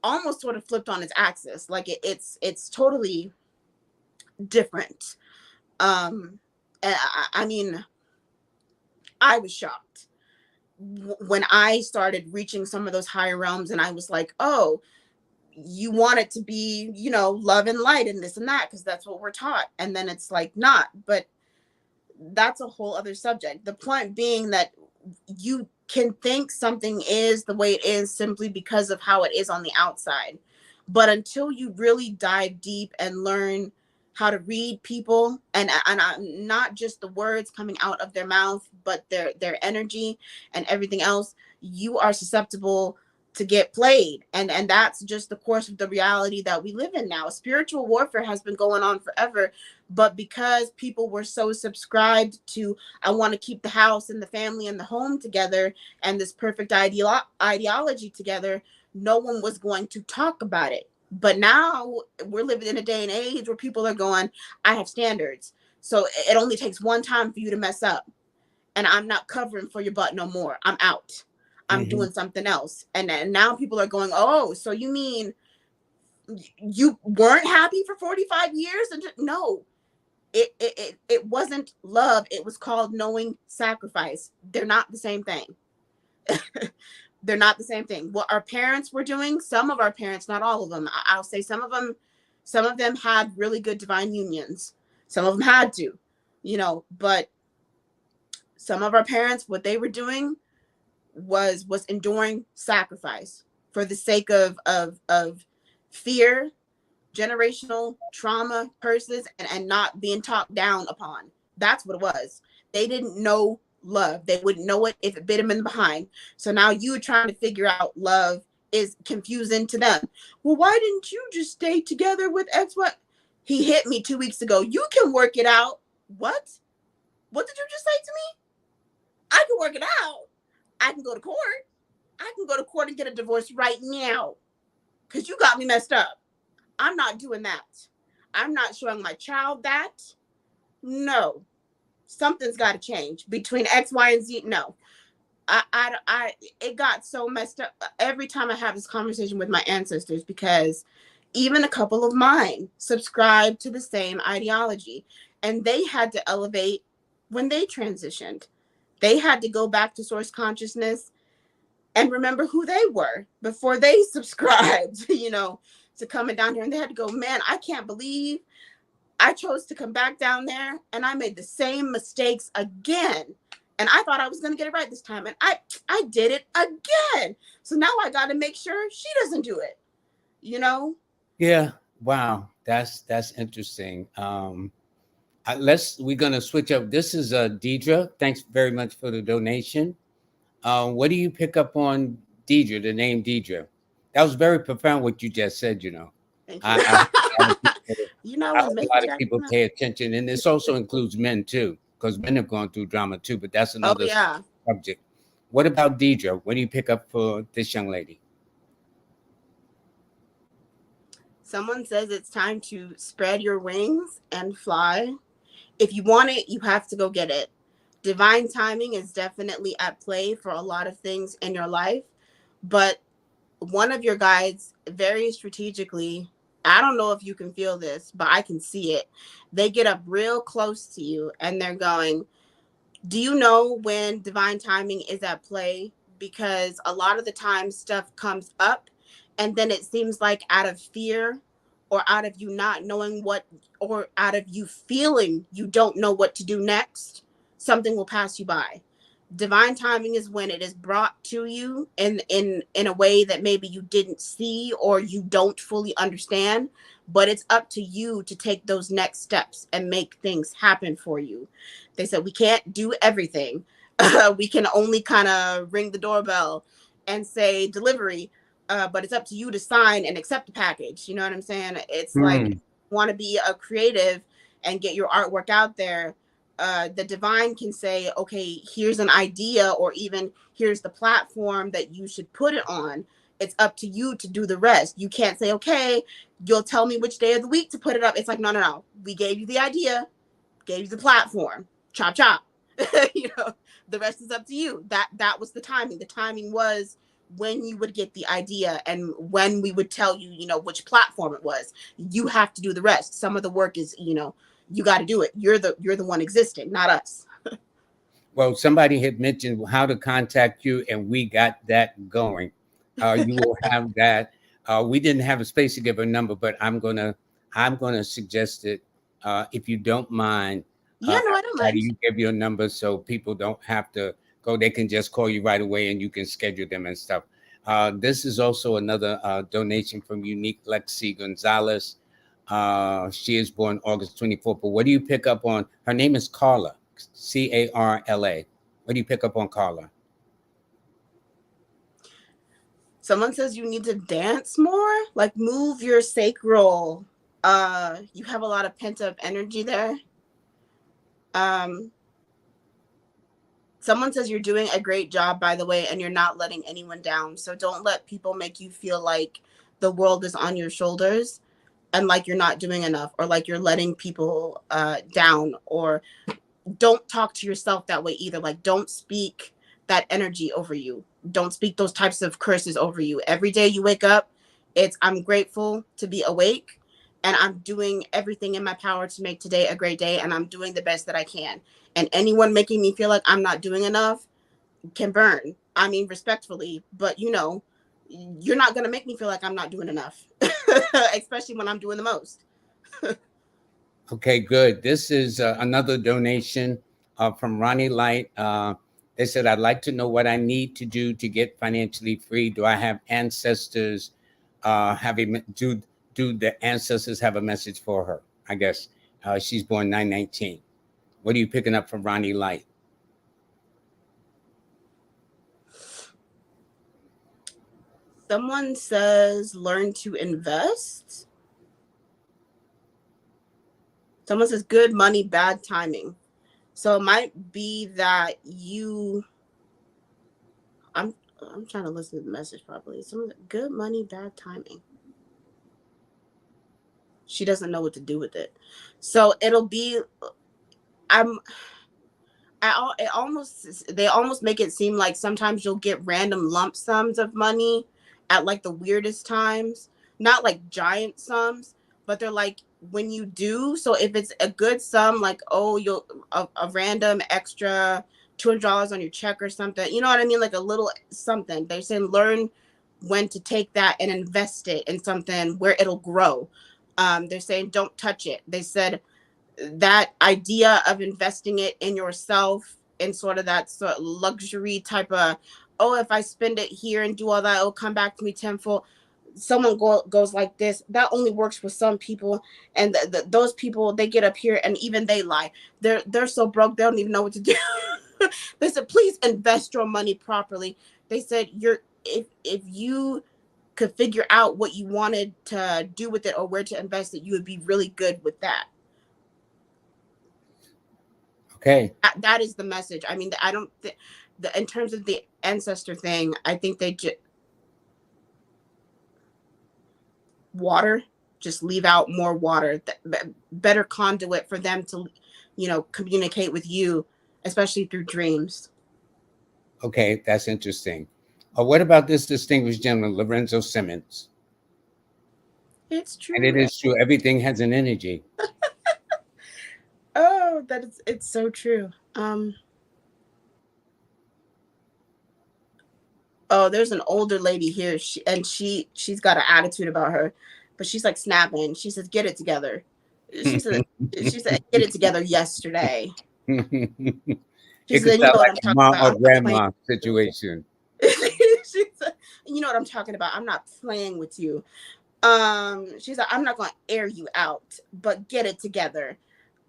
almost sort of flipped on its axis. Like it's totally different. um I mean, I was shocked when I started reaching some of those higher realms, and I was like, oh, you want it to be, you know, love and light and this and that, because that's what we're taught. And then it's like, not. But that's a whole other subject. The point being that you can think something is the way it is simply because of how it is on the outside. But until you really dive deep and learn how to read people, and not just the words coming out of their mouth, but their energy and everything else, you are susceptible to get played. And that's just the course of the reality that we live in now. Spiritual warfare has been going on forever, but because people were so subscribed to, I want to keep the house and the family and the home together and this perfect ideology together, no one was going to talk about it. But now we're living in a day and age where people are going, I have standards. So it only takes one time for you to mess up, and I'm not covering for your butt no more. I'm out. I'm Hmm. doing something else. And now people are going, oh, so you mean you weren't happy for 45 years? And no, it wasn't love. It was called knowing sacrifice. They're not the same thing. They're not the same thing. What our parents were doing, some of our parents, not all of them, I'll say some of them had really good divine unions. Some of them had to, you know, but some of our parents, what they were doing was enduring sacrifice for the sake of fear, generational trauma, curses, and not being talked down upon. That's what it was. They didn't know love. They wouldn't know it if it bit them in the behind. So now you trying to figure out love is confusing to them. Well, why didn't you just stay together with X? What? He hit me 2 weeks ago. You can work it out. What? What did you just say to me? I can work it out. I can go to court. I can go to court and get a divorce right now because you got me messed up. I'm not doing that. I'm not showing my child that. No, something's got to change between X, Y, and Z. No, it got so messed up every time I have this conversation with my ancestors, because even a couple of mine subscribed to the same ideology, and they had to elevate when they transitioned. They had to go back to source consciousness and remember who they were before they subscribed, you know, to coming down here. And they had to go, man, I can't believe I chose to come back down there and I made the same mistakes again. And I thought I was going to get it right this time. And I did it again. So now I got to make sure she doesn't do it, you know? Yeah. Wow. That's interesting. We're gonna switch up. This is Dedra. Thanks very much for the donation. What do you pick up on Dedra, the name Dedra? That was very profound what you just said, you know. Thank you. I hope a lot of people, You know, I I was hope a making lot of Jack. people pay attention. And this also includes men too, because men have gone through drama too, but that's Oh, another yeah. subject. What about Dedra? What do you pick up for this young lady? Someone says it's time to spread your wings and fly. If you want it, you have to go get it. Divine timing is definitely at play for a lot of things in your life, but one of your guides very strategically, I don't know if you can feel this, but I can see it. They get up real close to you and they're going, do you know when divine timing is at play? Because a lot of the time stuff comes up and then it seems like out of fear or out of you not knowing what, or out of you feeling you don't know what to do next, something will pass you by. Divine timing is when it is brought to you in a way that maybe you didn't see or you don't fully understand, but it's up to you to take those next steps and make things happen for you. They said we can't do everything. We can only kind of ring the doorbell and say delivery, but it's up to you to sign and accept the package. You know what I'm saying? It's like, want to be a creative and get your artwork out there. The divine can say, okay, here's an idea, or even here's the platform that you should put it on. It's up to you to do the rest. You can't say, okay, you'll tell me which day of the week to put it up. It's like, no, no, no. We gave you the idea, gave you the platform, chop chop. You know, the rest is up to you. That was the timing. The timing was when you would get the idea and when we would tell you, you know, which platform it was. You have to do the rest. Some of the work is, you know, you got to do it. You're the one existing, not us. Well, somebody had mentioned how to contact you, and we got that going. You will have that. We didn't have a space to give a number, but I'm gonna suggest it, if you don't mind. Yeah, no, I don't How do mind. you give your number so people don't have to go? They can just call you right away, and you can schedule them and stuff. This is also another donation from Unique Lexi Gonzalez. She is born August 24th. But what do you pick up on? Her name is Carla. Carla. What do you pick up on Carla? Someone says you need to dance more, like move your sacral. You have a lot of pent up energy there. Um, Someone says you're doing a great job, by the way, and you're not letting anyone down. So don't let people make you feel like the world is on your shoulders and like you're not doing enough, or like you're letting people down, or don't talk to yourself that way either. Like, don't speak that energy over you. Don't speak those types of curses over you. Every day you wake up, it's, I'm grateful to be awake and I'm doing everything in my power to make today a great day, and I'm doing the best that I can. And anyone making me feel like I'm not doing enough can burn. I mean, respectfully, but you know, you're not going to make me feel like I'm not doing enough, especially when I'm doing the most. Okay, good. This is another donation from Ronnie Light. They said, I'd like to know what I need to do to get financially free. Do I have ancestors? Do the ancestors have a message for her? I guess she's born 9/19. What are you picking up from Ronnie Light? Someone says learn to invest. Someone says good money, bad timing. So it might be that you, I'm I'm trying to listen to the message properly. Someone, good money, bad timing. She doesn't know what to do with it. So it'll be, I'm it almost, they almost make it seem like sometimes you'll get random lump sums of money at like the weirdest times. Not like giant sums, but they're like when you do. So if it's a good sum, like, oh, you'll a random extra $200 on your check or something. You know what I mean? Like a little something. They're saying learn when to take that and invest it in something where it'll grow. They're saying don't touch it. They said that idea of investing it in yourself in sort of that sort of luxury type of, oh, if I spend it here and do all that, it'll come back to me tenfold. Someone goes like this, that only works with some people, and those people, they get up here and even they lie. They're so broke they don't even know what to do. They said please invest your money properly. They said you're, if you could figure out what you wanted to do with it or where to invest it, you would be really good with that. Okay. That is the message. I mean, I don't think in terms of the ancestor thing, I think they just water. just leave out more water, better conduit for them to, communicate with you, especially through dreams. Okay, that's interesting. What about this distinguished gentleman, Lorenzo Simmons? It's And it true. is true. Everything has an energy. Oh, it's so true. Oh, there's an older lady here. She's got an attitude about her, but she's like snapping. She says, "Get it together." She said, "She said, get it together yesterday." She It could said, "You sound know what like I'm a talking mom about. or I'm not playing grandma with you." situation. She said, "You know what I'm talking about. I'm not playing with you." She's like, "I'm not gonna air you out, but get it together."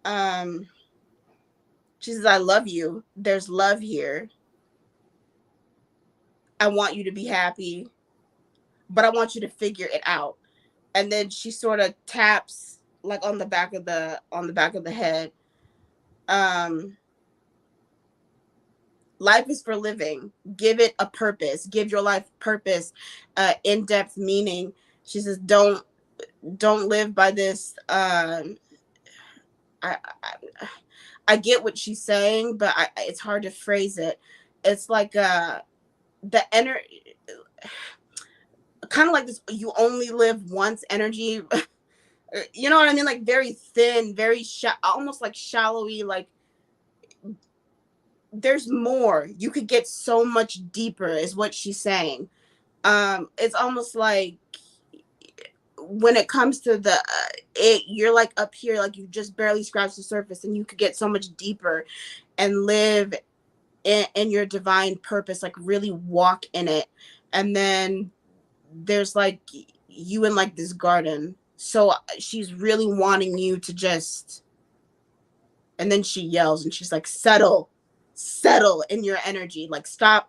Um, she says, "I love you. There's love here. I want you to be happy, but I want you to figure it out." And then she sort of taps like on the back of the head. Um, life is for living. Give it a purpose. Give your life purpose, in-depth meaning. She says, don't live by this. I, I get what she's saying, but it's hard to phrase it. It's like the energy, kind of like this. You only live once energy. You know what I mean? Like very thin, very almost like shallowy. Like there's more. You could get so much deeper, is what she's saying. It's almost like when it comes to you're like up here, like you just barely scratched the surface, and you could get so much deeper and live in your divine purpose, like really walk in it. And then there's like you in like this garden. So she's really wanting you to just, and then she yells and she's like, settle in your energy. Like, stop,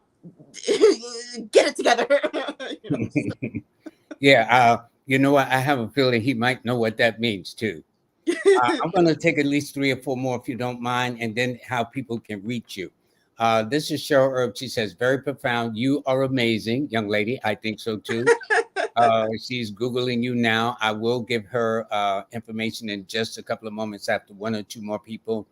get it together. So. Yeah, you know what? I have a feeling he might know what that means too. I'm going to take at least 3 or 4 more, if you don't mind, and then how people can reach you. This is Cheryl Herb. She says, very profound. You are amazing, young lady. I think so too. She's Googling you now. I will give her information in just a couple of moments after 1 or 2 more people.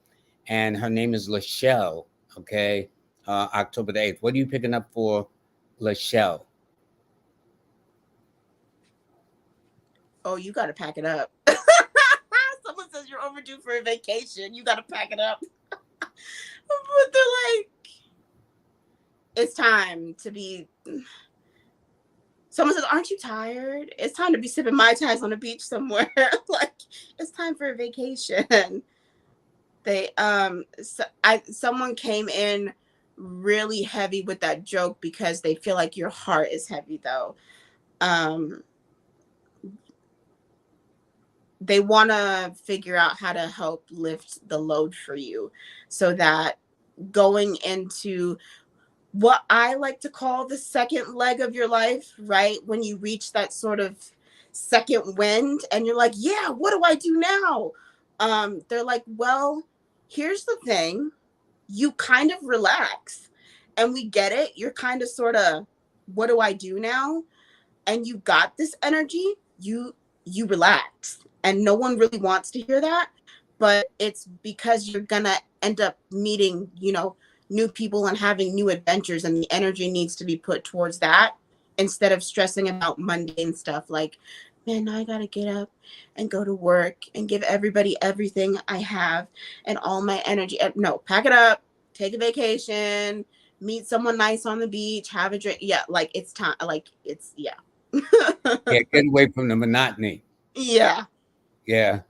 And her name is Lachelle. Okay. October the 8th. What are you picking up for Lachelle? Oh, you got to pack it up. Someone says you're overdue for a vacation. You got to pack it up. But they're like, it's time to be. Someone says, aren't you tired? It's time to be sipping Mai Tais on the beach somewhere. Like, it's time for a vacation. Someone came in really heavy with that joke because they feel like your heart is heavy, though. They want to figure out how to help lift the load for you, so that going into what I like to call the second leg of your life, right? When you reach that sort of second wind and you're like, yeah, what do I do now? They're like, well, here's the thing. You kind of relax and we get it. You're kind of sort of, what do I do now? And you got this energy, you relax. And no one really wants to hear that, but it's because you're gonna end up meeting, new people and having new adventures, and the energy needs to be put towards that instead of stressing about mundane stuff like, man, I gotta get up and go to work and give everybody everything I have and all my energy. No, pack it up, take a vacation, meet someone nice on the beach, have a drink. Yeah, like it's time. Like it's, yeah. Yeah, get away from the monotony. Yeah. Yeah.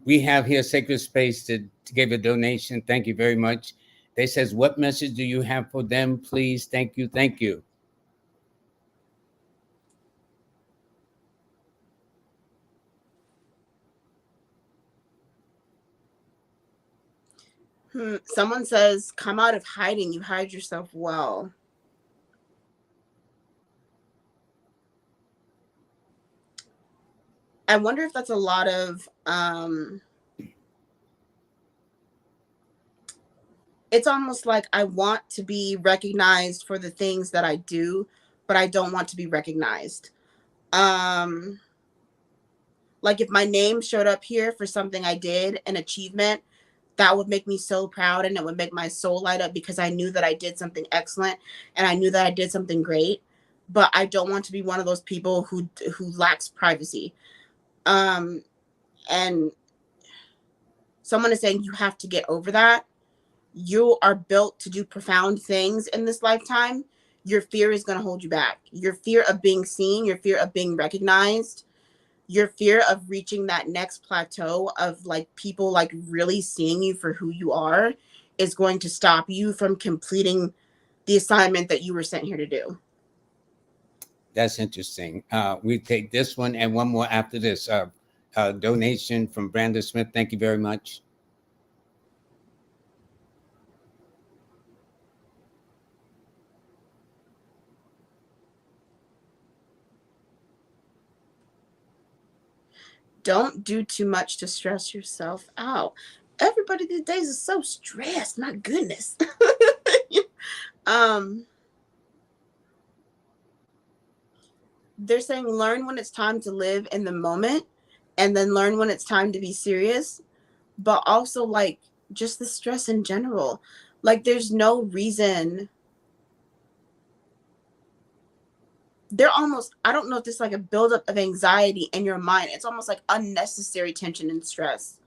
We have here Sacred Space to give a donation. Thank you very much. They says, what message do you have for them? Please. Thank you. Thank you. Someone says, come out of hiding. You hide yourself well. I wonder if that's a lot of, it's almost like I want to be recognized for the things that I do, but I don't want to be recognized. Um, Like if my name showed up here for something I did, an achievement, that would make me so proud, and it would make my soul light up because I knew that I did something excellent and I knew that I did something great. But I don't want to be one of those people who lacks privacy. Um, and someone is saying you have to get over that. You are built to do profound things in this lifetime. Your fear is going to hold you back. Your fear of being seen, your fear of being recognized, your fear of reaching that next plateau of like people like really seeing you for who you are is going to stop you from completing the assignment that you were sent here to do. That's interesting. We take this one and one more after this. Donation from Brandon Smith. Thank you very much. Don't do too much to stress yourself out. Everybody these days is so stressed. My goodness. um they're saying learn when it's time to live in the moment, and then learn when it's time to be serious. But also like just the stress in general, like there's no reason. They're almost, I don't know if this is like a buildup of anxiety in your mind. It's almost like unnecessary tension and stress.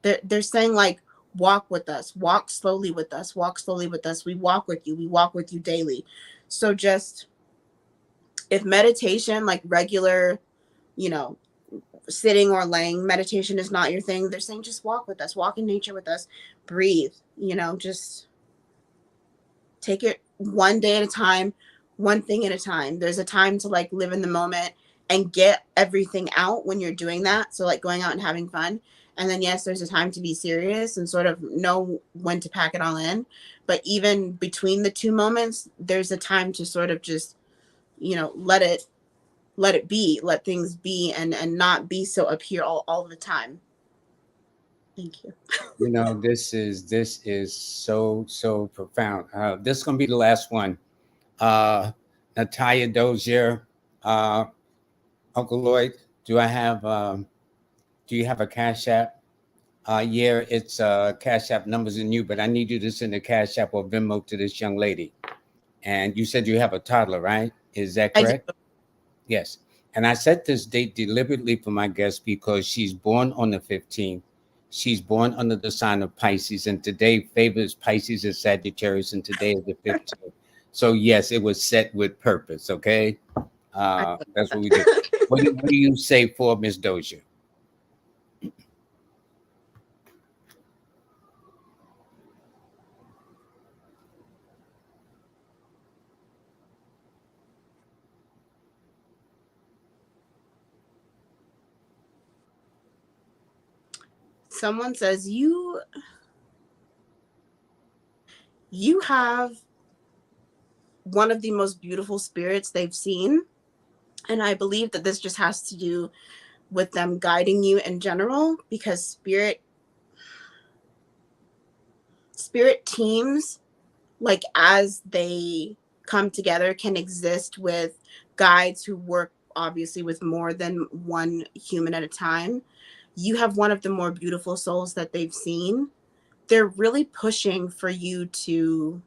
They're saying like walk with us, walk slowly with us, walk slowly with us. We walk with you, we walk with you daily. So just, if meditation, like regular, you know, sitting or laying meditation is not your thing, they're saying just walk with us, walk in nature with us, breathe, just take it one day at a time, one thing at a time. There's a time to like live in the moment and get everything out when you're doing that. So like going out and having fun. And then yes, there's a time to be serious and sort of know when to pack it all in. But even between the two moments, there's a time to sort of just, let it be, let things be, and not be so up here all the time. Thank you. This is so profound. This is gonna be the last one. Uh, Natalia Dozier, uh, Uncle Lloyd, do I have? Do you have a Cash App? Yeah, it's Cash App numbers in you, but I need you to send a Cash App or Venmo to this young lady. And you said you have a toddler, right? Is that I do. correct? Yes. And I set this date deliberately for my guest because she's born on the 15th. She's born under the sign of Pisces, and today favors Pisces and Sagittarius, and today is the 15th. So yes, it was set with purpose. Okay, that's what we do. What do you say for Miss Dozier? Someone says you have one of the most beautiful spirits they've seen. And I believe that this just has to do with them guiding you in general, because spirit teams, like as they come together, can exist with guides who work obviously with more than one human at a time. You have one of the more beautiful souls that they've seen. They're really pushing for you to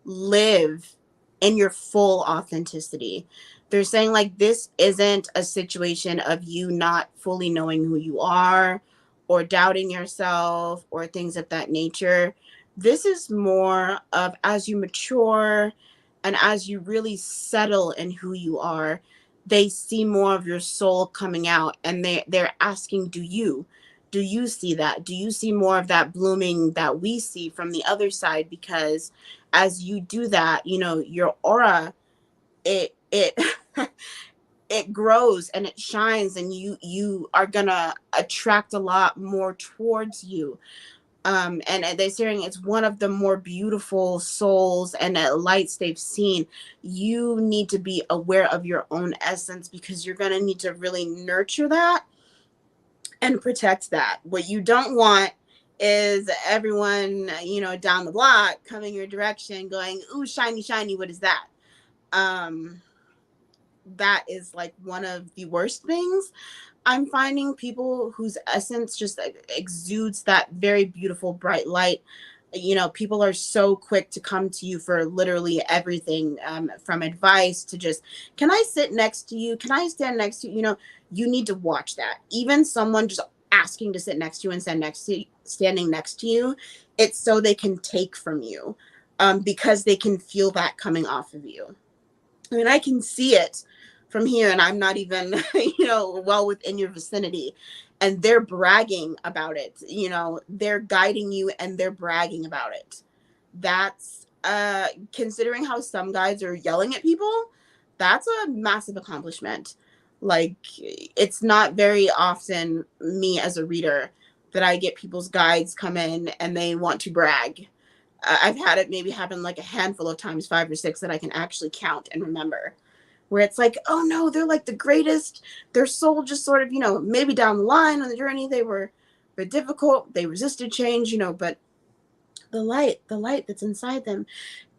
live in your full authenticity. They're saying like this isn't a situation of you not fully knowing who you are or doubting yourself or things of that nature. This is more of as you mature and as you really settle in who you are, they see more of your soul coming out, and they're asking, do you see that? Do you see more of that blooming that we see from the other side? Because as you do that, your aura, it it grows and it shines, and you are gonna attract a lot more towards you. And they're saying it's one of the more beautiful souls and lights they've seen. You need to be aware of your own essence, because you're gonna need to really nurture that and protect that. What you don't want is everyone, down the block coming your direction going, ooh, shiny, shiny, what is that? Um, that is like one of the worst things. I'm finding people whose essence just exudes that very beautiful bright light. You know, people are so quick to come to you for literally everything, from advice to just, can I sit next to you? Can I stand next to you? You know, you need to watch that. Even someone just asking to sit next to you and standing next to you, it's so they can take from you, because they can feel that coming off of you. I mean, I can see it from here, and I'm not even, well within your vicinity. And they're bragging about it. You know, they're guiding you and they're bragging about it. That's, considering how some guys are yelling at people, that's a massive accomplishment. Like, it's not very often, me as a reader, that I get people's guides come in and they want to brag. I've had it maybe happen like a handful of times, 5 or 6, that I can actually count and remember, where it's like, oh no, they're like the greatest. Their soul just sort of, maybe down the line on the journey, they were a bit difficult. They resisted change, but the light that's inside them,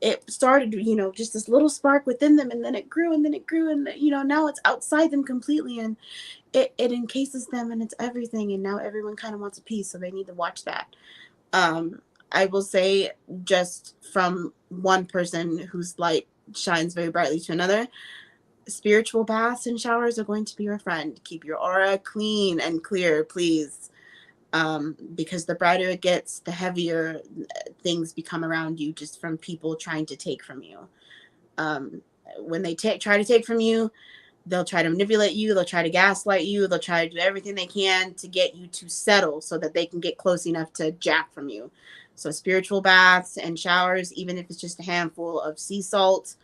it started, just this little spark within them, and then it grew and then it grew, and now it's outside them completely, and it encases them, and it's everything. And now everyone kind of wants a piece, so they need to watch that. Um, I will say, just from one person whose light shines very brightly to another, spiritual baths and showers are going to be your friend. Keep your aura clean and clear, please. Because the brighter it gets, the heavier things become around you, just from people trying to take from you. Um, when they try to take from you, they'll try to manipulate you, they'll try to gaslight you, they'll try to do everything they can to get you to settle so that they can get close enough to jack from you. So spiritual baths and showers, even if it's just a handful of sea salt,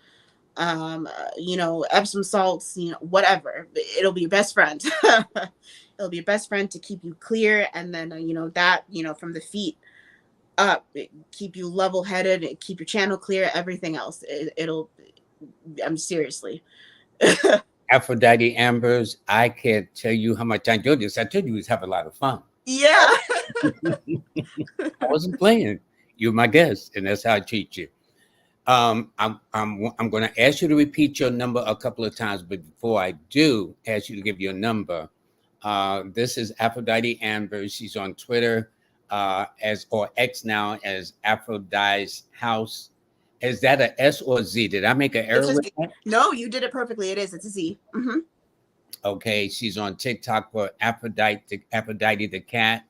Epsom salts, whatever, it'll be your best friend. It'll be your best friend to keep you clear. And then, from the feet up, keep you level headed, keep your channel clear, everything else. I'm seriously. Aphrodite Ambers, I can't tell you how much I enjoyed this. I told you we was having a lot of fun. Yeah. I wasn't playing. You're my guest, and that's how I treat you. I'm going to ask you to repeat your number a couple of times, but before I do ask you to give your number, this is Aphrodite Amber. She's on Twitter, or X now, as Aphrodite's House. Is that a S or a Z? Did I make an error with that? No, you did it perfectly. It is. It's a Z. Mm-hmm. Okay, she's on TikTok for Aphrodite the cat.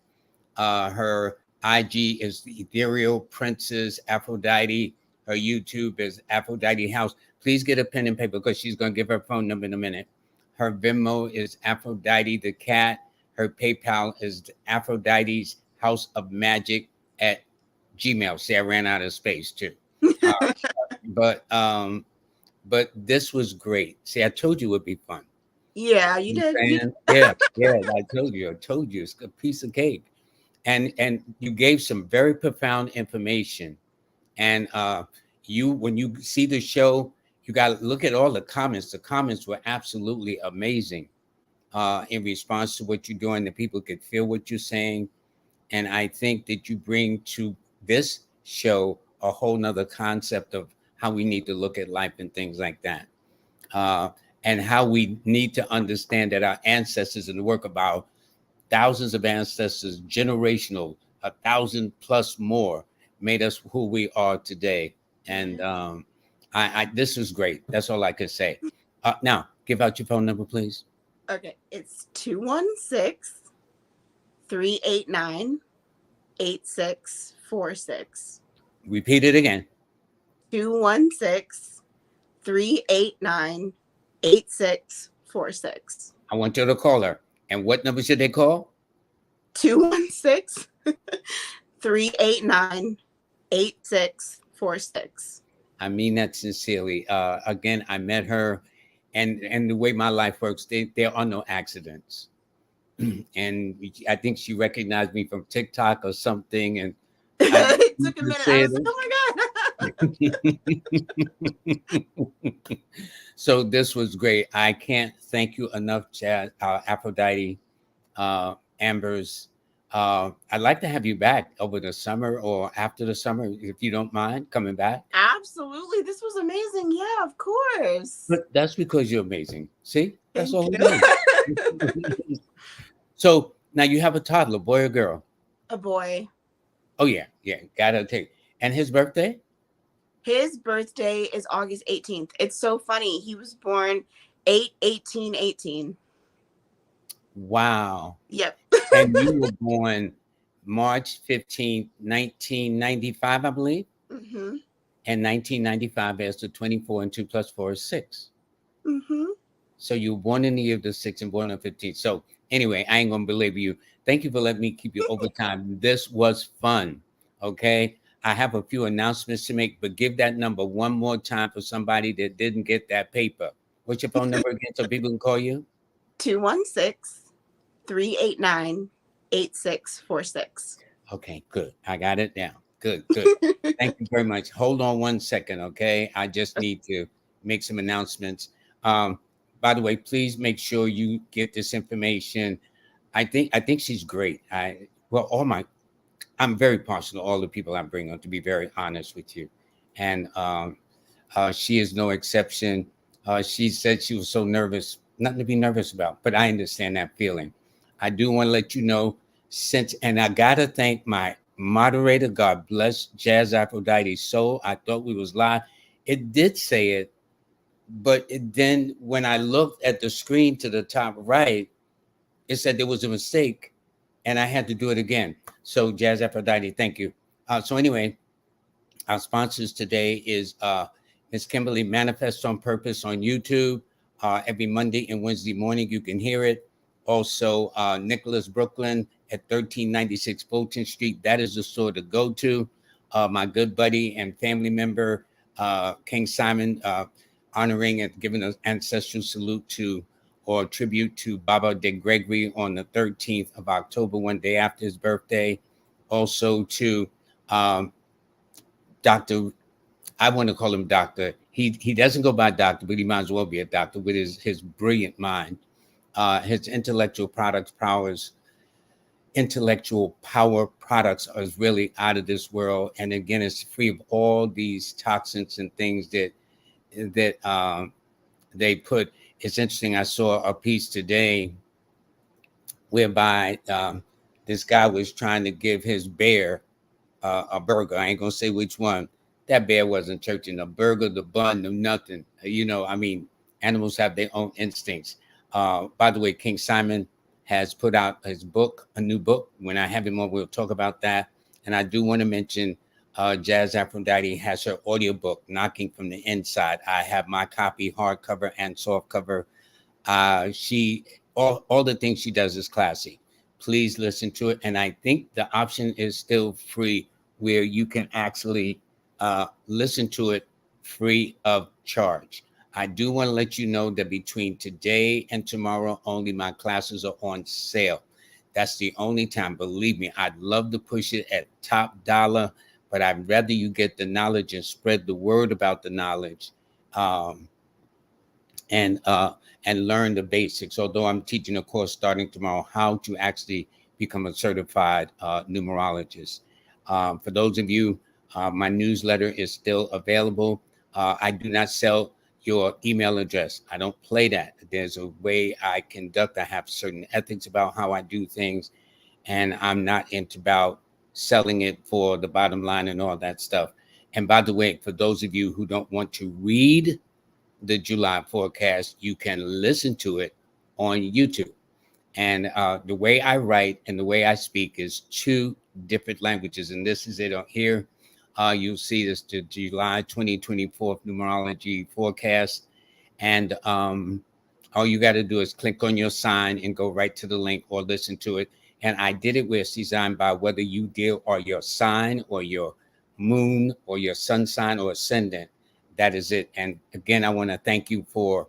Her IG is the Ethereal Princess Aphrodite. Her YouTube is Aphrodite House. Please get a pen and paper because she's going to give her phone number in a minute. Her Venmo is Aphrodite the cat. Her PayPal is Aphrodite's House of Magic at Gmail. See, I ran out of space too. But this was great. See, I told you it would be fun. Yeah, you did. Yeah. I told you. It's a piece of cake. And you gave some very profound information. And when you see the show, you got to look at all the comments. The comments were absolutely amazing in response to what you're doing. The people could feel what you're saying. And I think that you bring to this show a whole nother concept of how we need to look at life and things like that. And how we need to understand that our ancestors and the work of our thousands of ancestors, generational, 1,000 plus more, made us who we are today. And this was great. That's all I could say. Now, give out your phone number, please. Okay, it's 216-389-8646. Repeat it again. 216-389-8646. I want you to call her. And what number should they call? 216-389-8646. I mean that sincerely. Again, I met her, and the way my life works, there are no accidents. And I think she recognized me from TikTok or something. And it took a minute. I was like, oh my God. So this was great. I can't thank you enough, Aphrodite Ambers, I'd like to have you back over the summer or after the summer, if you don't mind coming back. Absolutely. This was amazing. Yeah, of course. But that's because you're amazing. See, that's Thank all it you. is. So now you have a toddler, boy or girl? A boy. Oh yeah, yeah, gotta take. And his birthday? His birthday is August 18th. It's so funny. He was born 8/18/18. Wow. Yep. And you were born March 15th, 1995, I believe. Mm-hmm. And 1995 as the 24 and 2 plus 4 is 6. Mm-hmm. So you were born in the year of the 6 and born on 15. So anyway, I ain't gonna belabor you. Thank you for letting me keep you overtime. This was fun. Okay. I have a few announcements to make, but give that number one more time for somebody that didn't get that paper. What's your phone number again so people can call you? 216-389-8646. Okay, good. I got it down. Good, good. Thank you very much. Hold on one second, okay? I just need to make some announcements. Um, by the way, please make sure you get this information. I think she's great. I'm very partial to all the people I bring on, to be very honest with you. And she is no exception. She said she was so nervous, nothing to be nervous about, but I understand that feeling. I do want to let you know, and I got to thank my moderator, God bless Jazz Aphrodite. So I thought we was live. It did say it, but then when I looked at the screen to the top right, it said there was a mistake and I had to do it again. So Jazz Aphrodite, thank you. So anyway, our sponsors today is Miss Kimberly Manifest on Purpose on YouTube. Every Monday and Wednesday morning, you can hear it. Also, Nicholas Brooklyn at 1396 Fulton Street. That is the store to go to. My good buddy and family member, King Simon, honoring and giving an ancestral salute to or tribute to Baba de Gregory on the 13th of October, one day after his birthday. Also to Dr. I want to call him doctor. He doesn't go by doctor, but he might as well be a doctor with his brilliant mind. His intellectual power products are really out of this world. And again, it's free of all these toxins and things that they put. It's interesting. I saw a piece today whereby this guy was trying to give his bear a burger. I ain't gonna say which one. That bear wasn't churching the burger, the bun, no nothing. I mean, animals have their own instincts. By the way, King Simon has put out his book, a new book. When I have him on, we'll talk about that. And I do want to mention Jazz Aphrodite has her audiobook, Knocking from the Inside. I have my copy, hardcover and softcover. She all the things she does is classy. Please listen to it. And I think the option is still free where you can actually listen to it free of charge. I do want to let you know that between today and tomorrow, only my classes are on sale. That's the only time. Believe me, I'd love to push it at top dollar, but I'd rather you get the knowledge and spread the word about the knowledge. Um, and learn the basics. Although I'm teaching a course starting tomorrow, how to actually become a certified numerologist. For those of you, my newsletter is still available. I do not sell your email address. I don't play that. There's a way I conduct. I have certain ethics about how I do things, and I'm not into about selling it for the bottom line and all that stuff. And by the way, for those of you who don't want to read the July forecast, you can listen to it on YouTube. And the way I write and the way I speak is two different languages. And this is it on here. You'll see this the July 2024 numerology forecast. And all you got to do is click on your sign and go right to the link or listen to it. And I did it where it's designed by whether you deal or your sign or your moon or your sun sign or ascendant. That is it. And again, I want to thank you for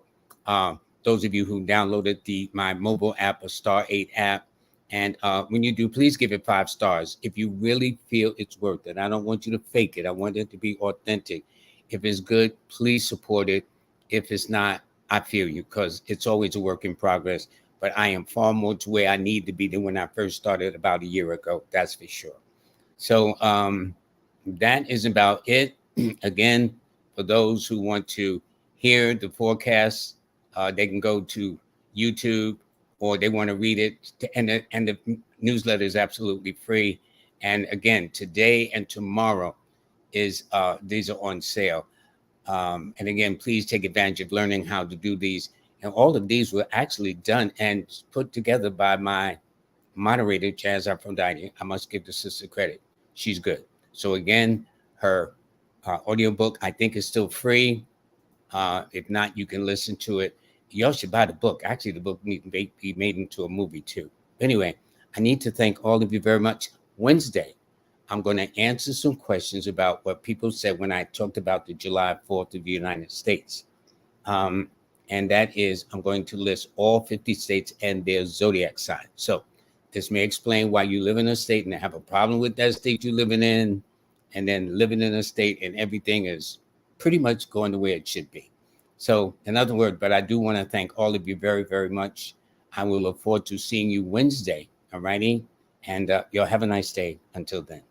those of you who downloaded my mobile app, a Star 8 app. And when you do, please give it 5 stars. If you really feel it's worth it. I don't want you to fake it. I want it to be authentic. If it's good, please support it. If it's not, I feel you because it's always a work in progress. but I am far more to where I need to be than when I first started about a year ago. That's for sure. So that is about it. Again, for those who want to hear the forecast, they can go to YouTube, or they want to read it. And the newsletter is absolutely free. And again, today and tomorrow is these are on sale. And again, please take advantage of learning how to do these. And all of these were actually done and put together by my moderator, Jazz Aphrodite. I must give the sister credit. She's good. So again, her audiobook, I think, is still free. If not, you can listen to it. Y'all should buy the book. Actually, the book needs to be made into a movie too. Anyway, I need to thank all of you very much. Wednesday, I'm going to answer some questions about what people said when I talked about the July 4th of the United States. And that is, I'm going to list all 50 states and their zodiac sign. So this may explain why you live in a state and have a problem with that state you're living in, and then living in a state and everything is pretty much going the way it should be. So in other words, but I do want to thank all of you very, very much. I will look forward to seeing you Wednesday. All righty. And y'all have a nice day until then.